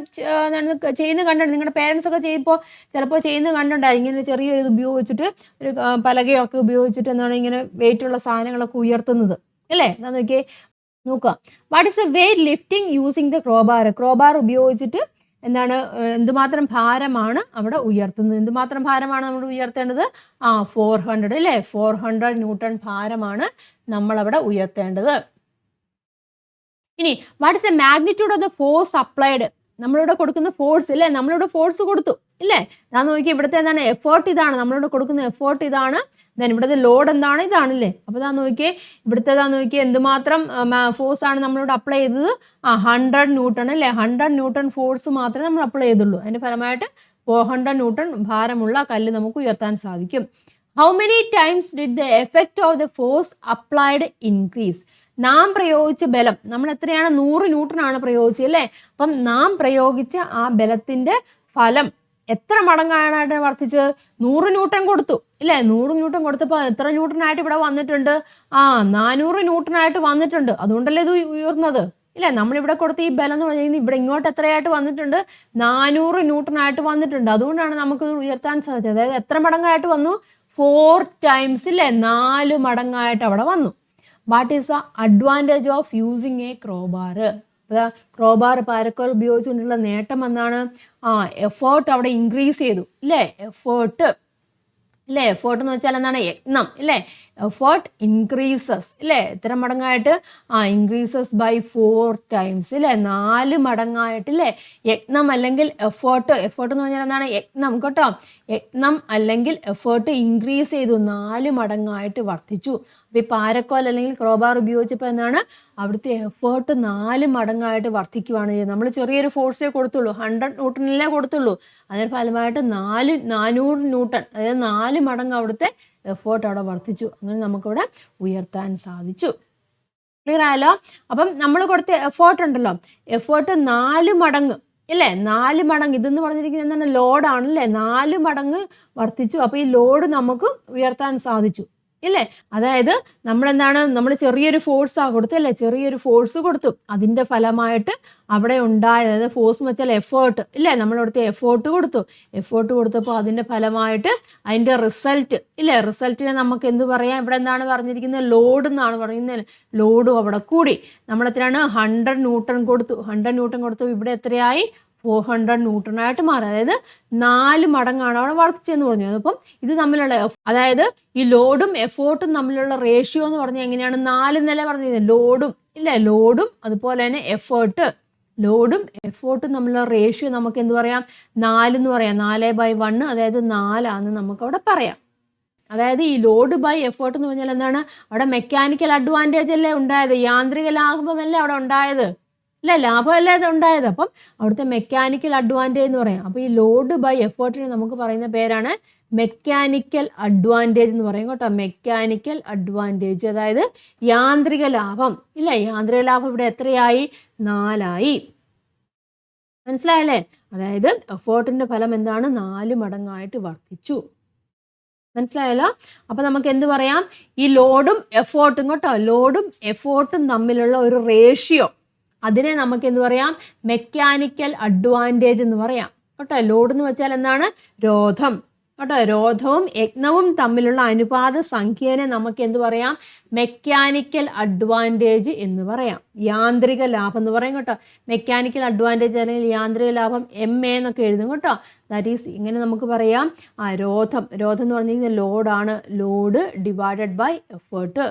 ചെയ്യുന്ന കണ്ടിട്ടുണ്ട്. നിങ്ങളുടെ പേരൻസ് ഒക്കെ ചെയ്യുമ്പോൾ ചിലപ്പോൾ ചെയ്യുന്നത് കണ്ടിട്ടുണ്ടായി. ഇങ്ങനെ ചെറിയൊരു ഇത് ഉപയോഗിച്ചിട്ട് ഒരു പലകയൊക്കെ ഉപയോഗിച്ചിട്ട് എന്താണ് ഇങ്ങനെ വെയിറ്റുള്ള സാധനങ്ങളൊക്കെ ഉയർത്തുന്നത് അല്ലേ. എന്താ നോക്കിയേ, നോക്കുക. What is A weight lifting using the crowbar. Crowbar ഉപയോഗിച്ചിട്ട് എന്താണ് എന്തുമാത്രം ഭാരമാണ് അവിടെ ഉയർത്തുന്നത്? എന്തുമാത്രം ഭാരമാണ് നമ്മൾ ഉയർത്തേണ്ടത്? 400 അല്ലേ. 400 ന്യൂട്ടൺ ഭാരമാണ് നമ്മളവിടെ ഉയർത്തേണ്ടത്. ഇനി what is A magnitude of the force applied. നമ്മളിവിടെ കൊടുക്കുന്ന ഫോഴ്സ് ഇല്ലേ, നമ്മളിവിടെ ഫോഴ്സ് കൊടുത്തു ഇല്ലേ. ഞാൻ നോക്കി ഇവിടുത്തെ എന്താണ് എഫേർട്ട് ഇതാണ്, നമ്മളിവിടെ കൊടുക്കുന്ന എഫേർട്ട് ഇതാണ്. ദെൻ ഇവിടുത്തെ ലോഡ് എന്താണ്? ഇതാണല്ലേ. അപ്പോൾ നോക്കിയേ ഇവിടുത്തെ നോക്കിയേ എന്തുമാത്രം ഫോഴ്സ് ആണ് നമ്മളിവിടെ അപ്ലൈ ചെയ്തത്? 100 ന്യൂട്ടൺ അല്ലേ. 100 ന്യൂട്ടൺ ഫോഴ്സ് മാത്രമേ നമ്മൾ അപ്ലൈ ചെയ്തുള്ളൂ. അതിൻ്റെ ഫലമായിട്ട് 400 ന്യൂട്ടൺ ഭാരമുള്ള കല്ല് നമുക്ക് ഉയർത്താൻ സാധിക്കും. How many times did the effect of the force applied increase. നാം പ്രയോഗിച്ച ബലം നമ്മൾ എത്രയാണ്? 100 ന്യൂട്ടൺ ആണ് പ്രയോഗിച്ചത് അല്ലേ. അപ്പം നാം പ്രയോഗിച്ച ആ ബലത്തിന്റെ ഫലം എത്ര മടങ്ങാനായിട്ട് വർദ്ധിച്ചത്? 100 ന്യൂട്ടൺ കൊടുത്തു ഇല്ലേ. 100 ന്യൂട്ടൺ കൊടുത്തപ്പോൾ എത്ര ന്യൂട്ടൺ ആയിട്ട് ഇവിടെ വന്നിട്ടുണ്ട്? 400 ന്യൂട്ടൺ ആയിട്ട് വന്നിട്ടുണ്ട്. അതുകൊണ്ടല്ലേ ഇത് ഉയർന്നത് ഇല്ലേ. നമ്മളിവിടെ കൊടുത്ത ഈ ബലം എന്ന് പറഞ്ഞാൽ ഇവിടെ ഇങ്ങോട്ട് എത്രയായിട്ട് വന്നിട്ടുണ്ട്? 400 ന്യൂട്ടൺ ആയിട്ട് വന്നിട്ടുണ്ട്. അതുകൊണ്ടാണ് നമുക്ക് ഉയർത്താൻ സാധിച്ചത്. അതായത് എത്ര മടങ്ങായിട്ട് വന്നു? 4 ടൈംസ് ഇല്ലേ. 4 മടങ്ങായിട്ട് അവിടെ വന്നു. What is the advantage of using a crowbar. Crowbar പാരക്കോൾ ഉപയോഗിച്ചുകൊണ്ടുള്ള നേട്ടം എന്താണ്? എഫേർട്ട് അവിടെ ഇൻക്രീസ് ചെയ്തു ഇല്ലേ. എഫേർട്ട് ഇല്ലേ. എഫേർട്ട് എന്ന് വെച്ചാൽ എന്താണ്? യജ്ഞം ഇല്ലേ. എഫേർട്ട് ഇൻക്രീസസ് ഇല്ലേ. എത്ര മടങ്ങായിട്ട്? ഇൻക്രീസസ് ബൈ 4 ടൈംസ് ഇല്ലേ. 4 മടങ്ങായിട്ട് ഇല്ലേ. യജ്ഞം അല്ലെങ്കിൽ എഫേർട്ട്. എഫേർട്ട് എന്ന് പറഞ്ഞാൽ എന്താണ്? യജ്ഞം കേട്ടോ. യജ്ഞം അല്ലെങ്കിൽ എഫേർട്ട് ഇൻക്രീസ് ചെയ്തു, 4 മടങ്ങായിട്ട് വർദ്ധിച്ചു. അപ്പോൾ ഈ പാരക്കോൽ അല്ലെങ്കിൽ ക്രോബാർ ഉപയോഗിച്ചപ്പോൾ എന്താണ്? അവിടുത്തെ എഫേർട്ട് 4 മടങ്ങായിട്ട് വർദ്ധിക്കുകയാണ് ചെയ്യുന്നത്. നമ്മൾ ചെറിയൊരു ഫോഴ്സേ കൊടുത്തുള്ളൂ, 100 ന്യൂട്ടണിലേ കൊടുത്തുള്ളൂ. അതിന് ഫലമായിട്ട് 400 ന്യൂട്ടൺ അതായത് 4 മടങ്ങ് അവിടുത്തെ എഫേർട്ട് അവിടെ വർദ്ധിച്ചു. അങ്ങനെ നമുക്കിവിടെ ഉയർത്താൻ സാധിച്ചു. ക്ലിയർ ആയല്ലോ? അപ്പം നമ്മൾ കൊടുത്ത എഫേർട്ട് ഉണ്ടല്ലോ, എഫേർട്ട് 4 മടങ്ങ് ഇല്ലേ. 4 മടങ്ങ് ഇതെന്ന് പറഞ്ഞിരിക്കുന്നത് എന്താണ്? ലോഡാണല്ലേ. 4 മടങ്ങ് വർദ്ധിച്ചു. അപ്പോൾ ഈ ലോഡ് നമുക്ക് ഉയർത്താൻ സാധിച്ചു ഇല്ലേ. അതായത് നമ്മൾ ചെറിയൊരു ഫോഴ്സാണ് കൊടുത്തല്ലേ. ചെറിയൊരു ഫോഴ്സ് കൊടുത്തു. അതിൻ്റെ ഫലമായിട്ട് അവിടെ ഉണ്ടായത്, അതായത് ഫോഴ്സ് എന്ന് വെച്ചാൽ എഫേർട്ട് ഇല്ലേ. നമ്മളവിടുത്തെ എഫേർട്ട് കൊടുത്തു. എഫേർട്ട് കൊടുത്തപ്പോൾ അതിൻ്റെ ഫലമായിട്ട് അതിൻ്റെ റിസൾട്ട് ഇല്ലേ. റിസൾട്ടിനെ നമുക്ക് എന്ത് പറയാം? ഇവിടെ എന്താണ് പറഞ്ഞിരിക്കുന്നത്? ലോഡ് എന്നാണ് പറയുന്നത്. ലോഡും അവിടെ കൂടി. നമ്മളെത്രയാണ്? 100 ന്യൂട്ടൺ കൊടുത്തു. 100 ന്യൂട്ടൺ കൊടുത്തു. ഇവിടെ എത്രയായി? 400 ന്യൂട്ടൺ ആയിട്ട് മാറി. അതായത് 4 മടങ്ങാണ് അവിടെ വർദ്ധിച്ചെന്ന് പറഞ്ഞു. അപ്പം ഇത് തമ്മിലുള്ള അതായത് ഈ ലോഡും എഫേർട്ടും തമ്മിലുള്ള റേഷ്യോ എന്ന് പറഞ്ഞാൽ എങ്ങനെയാണ്? 4 എന്നല്ലേ പറഞ്ഞത്. ലോഡും ഇല്ലേ. ലോഡും അതുപോലെ തന്നെ എഫേർട്ട് ലോഡും എഫോർട്ടും തമ്മിലുള്ള റേഷ്യോ നമുക്ക് എന്ത് പറയാം, 4 എന്ന് പറയാം. 4/1, അതായത് 4 നമുക്ക് അവിടെ പറയാം. അതായത് ഈ ലോഡ് ബൈ എഫേർട്ട് എന്ന് പറഞ്ഞാൽ എന്താണ്, അവിടെ മെക്കാനിക്കൽ അഡ്വാൻറ്റേജ് അല്ലേ ഉണ്ടായത്, യാന്ത്രിക ലാഭമല്ലേ അവിടെ ഉണ്ടായത്, അല്ലേ, ലാഭമല്ലേ അത് ഉണ്ടായത്. അപ്പം അവിടുത്തെ മെക്കാനിക്കൽ അഡ്വാൻറ്റേജ് എന്ന് പറയാം. അപ്പോൾ ഈ ലോഡ് ബൈ എഫേർട്ടിന് നമുക്ക് പറയുന്ന പേരാണ് മെക്കാനിക്കൽ അഡ്വാൻറ്റേജ് എന്ന് പറയും കേട്ടോ. മെക്കാനിക്കൽ അഡ്വാൻറ്റേജ്, അതായത് യാന്ത്രിക ലാഭം. ഇല്ല, യാന്ത്രിക ലാഭം ഇവിടെ എത്രയായി, 4 മനസ്സിലായല്ലേ. അതായത് എഫേർട്ടിന്റെ ഫലം എന്താണ്, 4 മടങ്ങായിട്ട് വർദ്ധിച്ചു. മനസ്സിലായല്ലോ. അപ്പൊ നമുക്ക് എന്ത് പറയാം, ഈ ലോഡും എഫേർട്ടും കേട്ടോ, ലോഡും എഫേർട്ടും തമ്മിലുള്ള ഒരു റേഷ്യോ, അതിനെ നമുക്ക് എന്ത് പറയാം, മെക്കാനിക്കൽ അഡ്വാൻറ്റേജ് എന്ന് പറയാം കേട്ടോ. ലോഡ് എന്ന് വെച്ചാൽ എന്താണ്, രോധം കേട്ടോ. രോധവും യജ്ഞവും തമ്മിലുള്ള അനുപാത സംഖ്യേനെ നമുക്ക് എന്ത് പറയാം, മെക്കാനിക്കൽ അഡ്വാൻറ്റേജ് എന്ന് പറയാം. യാന്ത്രിക ലാഭം എന്ന് പറയും കേട്ടോ. മെക്കാനിക്കൽ അഡ്വാൻറ്റേജ് അല്ലെങ്കിൽ യാന്ത്രിക ലാഭം MA എന്നൊക്കെ എഴുതും കേട്ടോ. ദാറ്റ് ഈസ് ഇങ്ങനെ നമുക്ക് പറയാം, രോധം എന്ന് പറഞ്ഞു കഴിഞ്ഞാൽ ലോഡാണ്, ലോഡ് ഡിവൈഡഡ് ബൈ എഫേർട്ട്.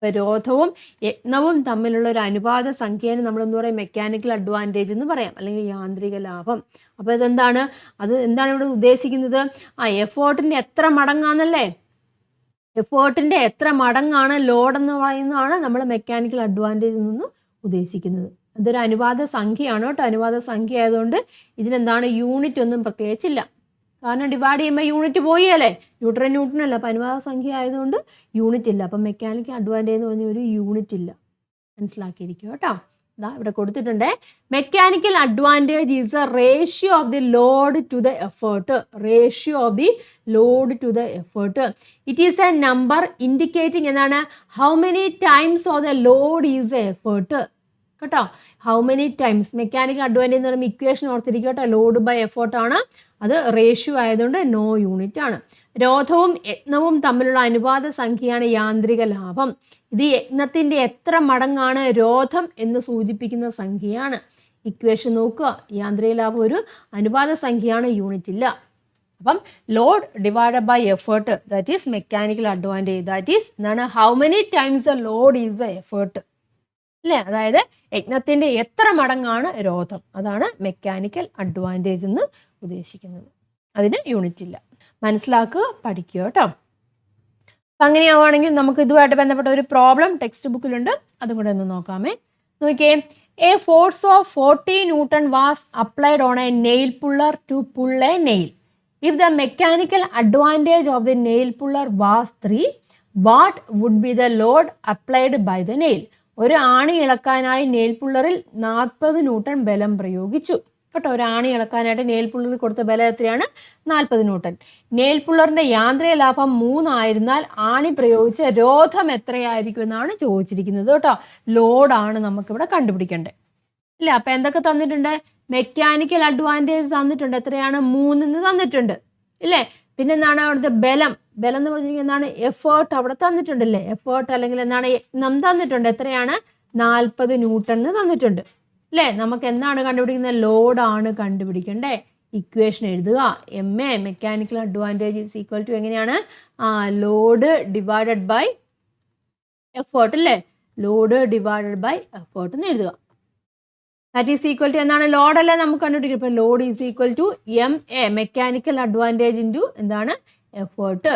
ഇപ്പം രോധവും യജ്ഞവും തമ്മിലുള്ള ഒരു അനുപാത സംഖ്യേനെ നമ്മൾ എന്ത് പറയും, മെക്കാനിക്കൽ അഡ്വാൻറ്റേജ് എന്ന് പറയാം, അല്ലെങ്കിൽ യാന്ത്രിക ലാഭം. അപ്പോൾ ഇതെന്താണ്, അത് എന്താണ് ഇവിടെ ഉദ്ദേശിക്കുന്നത്, എഫേർട്ടിൻ്റെ എത്ര മടങ്ങാന്നല്ലേ, എഫേർട്ടിൻ്റെ എത്ര മടങ്ങാണ് ലോഡ് എന്ന് പറയുന്നതാണ് നമ്മൾ മെക്കാനിക്കൽ അഡ്വാൻറ്റേജിൽ നിന്ന് ഉദ്ദേശിക്കുന്നത്. ഇതൊരു അനുപാത സംഖ്യയാണ് കേട്ടോ. അനുപാത സംഖ്യ ആയതുകൊണ്ട് ഇതിനെന്താണ്, യൂണിറ്റ് ഒന്നും പ്രത്യേകിച്ചില്ല. കാരണം ഡിവൈഡ് ചെയ്യുമ്പോൾ യൂണിറ്റ് പോയല്ലേ, ന്യൂട്ടൺ അല്ല. അപ്പം അനുപാത സംഖ്യ ആയതുകൊണ്ട് യൂണിറ്റ് ഇല്ല. അപ്പം മെക്കാനിക്കൽ അഡ്വാൻറ്റേജ് എന്ന് പറഞ്ഞ ഒരു യൂണിറ്റ് ഇല്ല, മനസ്സിലാക്കിയിരിക്കും കേട്ടോ. ഇതാ ഇവിടെ കൊടുത്തിട്ടുണ്ട്, mechanical advantage is a ratio of the load to the effort. Ratio of the load to the effort. It is a number indicating എന്താണ്, how many times of the load is a effort കേട്ടോ. How many times, mechanical advantage എന്ന് പറയുമ്പോൾ equation ഓർത്തിരിക്കും കേട്ടോ. Load by എഫേർട്ടാണ്, അത് ratio ആയതുകൊണ്ട് no unit ആണ്. രോധവും യജ്ഞവും തമ്മിലുള്ള അനുപാത സംഖ്യയാണ് യാന്ത്രിക ലാഭം. ഇത് യജ്ഞത്തിൻ്റെ എത്ര മടങ്ങാണ് രോധം എന്ന് സൂചിപ്പിക്കുന്ന സംഖ്യയാണ്. ഇക്വേഷൻ നോക്കുക, യാന്ത്രിക ലാഭം ഒരു അനുപാത സംഖ്യയാണ്, യൂണിറ്റ് ഇല്ല. അപ്പം load divided by effort, that is mechanical advantage. That is എന്താണ്, how many times the load is the effort അല്ലേ. അതായത് യജ്ഞത്തിൻ്റെ എത്ര മടങ്ങാണ് രോധം, അതാണ് മെക്കാനിക്കൽ അഡ്വാൻറ്റേജ് എന്ന് ഉദ്ദേശിക്കുന്നത്. അതിന് യൂണിറ്റ് ഇല്ല. മനസ്സിലാക്കുക, പഠിക്കുക കേട്ടോ. അപ്പം അങ്ങനെയാവുകയാണെങ്കിൽ നമുക്ക് ഇതുമായിട്ട് ബന്ധപ്പെട്ട ഒരു പ്രോബ്ലം ടെക്സ്റ്റ് ബുക്കിലുണ്ട്, അതും കൂടെ ഒന്ന് നോക്കാമേ. നോക്കിയേ, a force of 40 Newton was applied on a nail puller to pull a nail. If the mechanical advantage of the nail puller was 3, what would be the load applied by the nail. ഒരു ആണി ഇളക്കാനായി nail പുള്ളറിൽ 40 Newton ബലം പ്രയോഗിച്ചു കേട്ടോ. ഒരു ആണി ഇളക്കാനായിട്ട് nail പുള്ളറിൽ കൊടുത്ത ബലം എത്രയാണ്, 40 Newton. നെയിൽ പുള്ളറിന്റെ യാന്ത്രിക ലാഭം 3 ആയിരുന്നാൽ ആണി പ്രയോഗിച്ച രോധം എത്രയായിരിക്കും എന്നാണ് ചോദിച്ചിരിക്കുന്നത് കേട്ടോ. ലോഡാണ് നമുക്കിവിടെ കണ്ടുപിടിക്കേണ്ടത് ഇല്ല. അപ്പം എന്തൊക്കെ തന്നിട്ടുണ്ട്, മെക്കാനിക്കൽ അഡ്വാൻറ്റേജ് തന്നിട്ടുണ്ട്, എത്രയാണ്, 3 തന്നിട്ടുണ്ട് ഇല്ലേ. പിന്നെ എന്താണ് അവിടുത്തെ ബലം എന്ന് പറഞ്ഞിരിക്കുന്നത് എന്താണ്, എഫേർട്ട് അവിടെ തന്നിട്ടുണ്ടല്ലേ. എഫേർട്ട് അല്ലെങ്കിൽ എന്താണ്, യജ്ഞം തന്നിട്ടുണ്ട്, എത്രയാണ്, 40 Newton തന്നിട്ടുണ്ട് അല്ലേ. നമുക്ക് എന്താണ് കണ്ടുപിടിക്കുന്നത്, ലോഡാണ് കണ്ടുപിടിക്കണ്ടേ. ഇക്വേഷൻ എഴുതുക, MA mechanical advantage is equal to എങ്ങനെയാണ്, ലോഡ് ഡിവൈഡഡ് ബൈ എഫേർട്ട് അല്ലേ. ലോഡ് ഡിവൈഡഡ് ബൈ എഫേർട്ട് എന്ന് എഴുതുക. ദാറ്റ് ഈസ് ഈക്വൽ ടു എന്താണ്, ലോഡല്ലേ നമുക്ക് കണ്ടുപിടിക്കും. ഇപ്പം load is equal to MA mechanical advantage into എന്താണ്, എഫേർട്ട്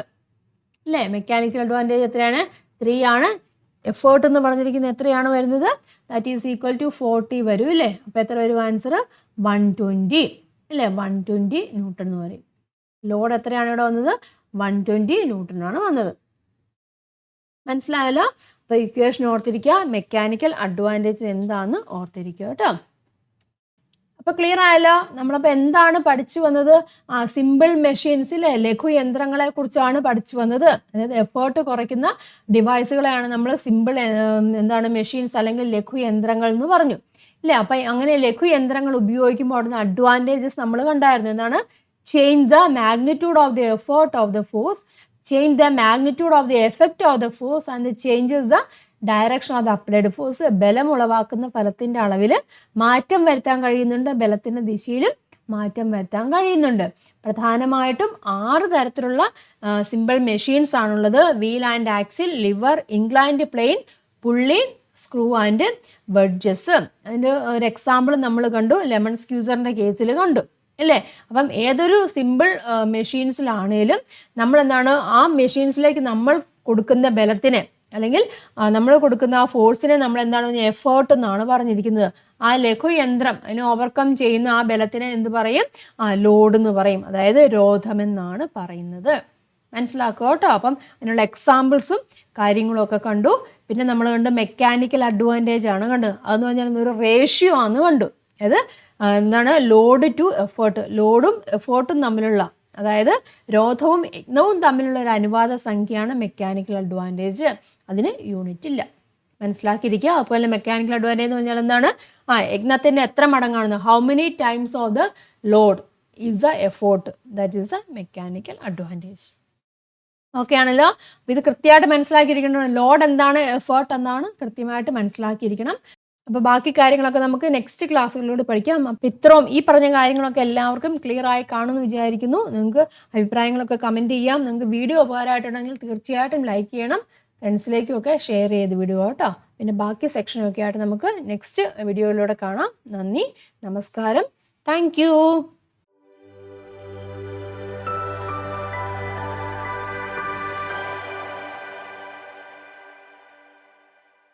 അല്ലേ. മെക്കാനിക്കൽ അഡ്വാൻറ്റേജ് എത്രയാണ്, 3 ആണ്. എഫേർട്ട് എന്ന് പറഞ്ഞിരിക്കുന്നത് എത്രയാണ് വരുന്നത്, ദാറ്റ് ഈസ് ഈക്വൽ ടു 40 വരും ഇല്ലേ. അപ്പോൾ എത്ര വരും ആൻസർ, 120 അല്ലേ. 120 Newton എന്ന് പറയും. ലോഡ് എത്രയാണ് ഇവിടെ വന്നത്, 120 Newton ആണ് വന്നത്. മനസ്സിലായല്ലോ. അപ്പോൾ ഇക്വേഷൻ ഓർത്തിരിക്കുക, മെക്കാനിക്കൽ അഡ്വാൻറ്റേജ് എന്താണെന്ന് ഓർത്തിരിക്കുക കേട്ടോ. അപ്പോൾ ക്ലിയർ ആയല്ലോ. നമ്മളപ്പോൾ എന്താണ് പഠിച്ചു വന്നത്, സിമ്പിൾ മെഷീൻസിലെ ലഘു യന്ത്രങ്ങളെ കുറിച്ചാണ് പഠിച്ചു വന്നത്. അതായത് എഫേർട്ട് കുറയ്ക്കുന്ന ഡിവൈസുകളെയാണ് നമ്മൾ സിമ്പിൾ എന്താണ് മെഷീൻസ് അല്ലെങ്കിൽ ലഘു യന്ത്രങ്ങൾ എന്ന് പറഞ്ഞു ഇല്ലേ. അപ്പം അങ്ങനെ ലഘു യന്ത്രങ്ങൾ ഉപയോഗിക്കുമ്പോൾ അവിടുന്ന് അഡ്വാൻറ്റേജസ് നമ്മൾ കണ്ടായിരുന്നു. എന്താണ്, change the magnitude of the effort of the force, change the magnitude of the effect of the force and changes the direction of the applied force. ബലം ഉളവാക്കുന്ന ഫലത്തിൻ്റെ അളവിൽ മാറ്റം വരുത്താൻ കഴിയുന്നുണ്ട്, ബലത്തിൻ്റെ ദിശയിലും മാറ്റം വരുത്താൻ കഴിയുന്നുണ്ട്. പ്രധാനമായിട്ടും 6 തരത്തിലുള്ള സിമ്പിൾ മെഷീൻസ് ആണുള്ളത്. Wheel and axle, lever, inclined plane, pulley, screw and wedges. അതിൻ്റെ ഒരു എക്സാമ്പിൾ നമ്മൾ കണ്ടു, ലെമൺ സ്ക്യൂസറിൻ്റെ കേസിൽ കണ്ടു അല്ലേ. അപ്പം ഏതൊരു സിമ്പിൾ മെഷീൻസിലാണേലും നമ്മൾ എന്താണ് ആ മെഷീൻസിലേക്ക് നമ്മൾ കൊടുക്കുന്ന ബലത്തിനെ അല്ലെങ്കിൽ നമ്മൾ കൊടുക്കുന്ന ആ ഫോഴ്സിനെ നമ്മൾ എന്താണ് എഫേർട്ട് എന്നാണ് പറഞ്ഞിരിക്കുന്നത്. ആ ലഘുയന്ത്രം അതിനെ ഓവർകം ചെയ്യുന്ന ആ ബലത്തിനെ എന്ത് പറയും? ലോഡ് എന്ന് പറയും, അതായത് രോധമെന്നാണ് പറയുന്നത്. മനസ്സിലാക്കുക കേട്ടോ. അപ്പം അതിനുള്ള എക്സാമ്പിൾസും കാര്യങ്ങളും ഒക്കെ കണ്ടു. പിന്നെ നമ്മൾ കണ്ട് മെക്കാനിക്കൽ അഡ്വാൻറ്റേജ് ആണ് കണ്ടത്. അതെന്ന് പറഞ്ഞാൽ ഒരു റേഷ്യോ ആണ് കണ്ടു. അത് എന്താണ്? ലോഡ് ടു എഫേർട്ട്, ലോഡും എഫേർട്ടും തമ്മിലുള്ള, അതായത് രോധവും യജ്ഞവും തമ്മിലുള്ള ഒരു അനുപാത സംഖ്യയാണ് മെക്കാനിക്കൽ അഡ്വാൻറ്റേജ്. അതിന് യൂണിറ്റ് ഇല്ല, മനസ്സിലാക്കിയിരിക്കുക. അതുപോലെ മെക്കാനിക്കൽ അഡ്വാൻറ്റേജ് എന്ന് പറഞ്ഞാൽ എന്താണ്? യജ്ഞത്തിൻ്റെ എത്ര മടങ്ങാണെന്ന്, how many times of the load is a effort, that is a mechanical advantage. Okay ആണല്ലോ. അപ്പോൾ ഇത് കൃത്യമായിട്ട് മനസ്സിലാക്കിയിരിക്കണം. ലോഡ് എന്താണ്, എഫേർട്ട് എന്താണ് കൃത്യമായിട്ട് മനസ്സിലാക്കിയിരിക്കണം. അപ്പോൾ ബാക്കി കാര്യങ്ങളൊക്കെ നമുക്ക് നെക്സ്റ്റ് ക്ലാസ്സുകളിലൂടെ പഠിക്കാം. അപ്പോൾ ഇത്രയും ഈ പറഞ്ഞ കാര്യങ്ങളൊക്കെ എല്ലാവർക്കും ക്ലിയർ ആയി കാണുമെന്ന് വിചാരിക്കുന്നു. നിങ്ങൾക്ക് അഭിപ്രായങ്ങളൊക്കെ കമൻറ്റ് ചെയ്യാം. നിങ്ങൾക്ക് വീഡിയോ ഉപകാരമായിട്ടുണ്ടെങ്കിൽ തീർച്ചയായിട്ടും ലൈക്ക് ചെയ്യണം, ഫ്രണ്ട്സിലേക്കും ഒക്കെ ഷെയർ ചെയ്ത് വിടുക കേട്ടോ. പിന്നെ ബാക്കി സെക്ഷനൊക്കെ ആയിട്ട് നമുക്ക് നെക്സ്റ്റ് വീഡിയോയിലൂടെ കാണാം. നന്ദി, നമസ്കാരം, താങ്ക്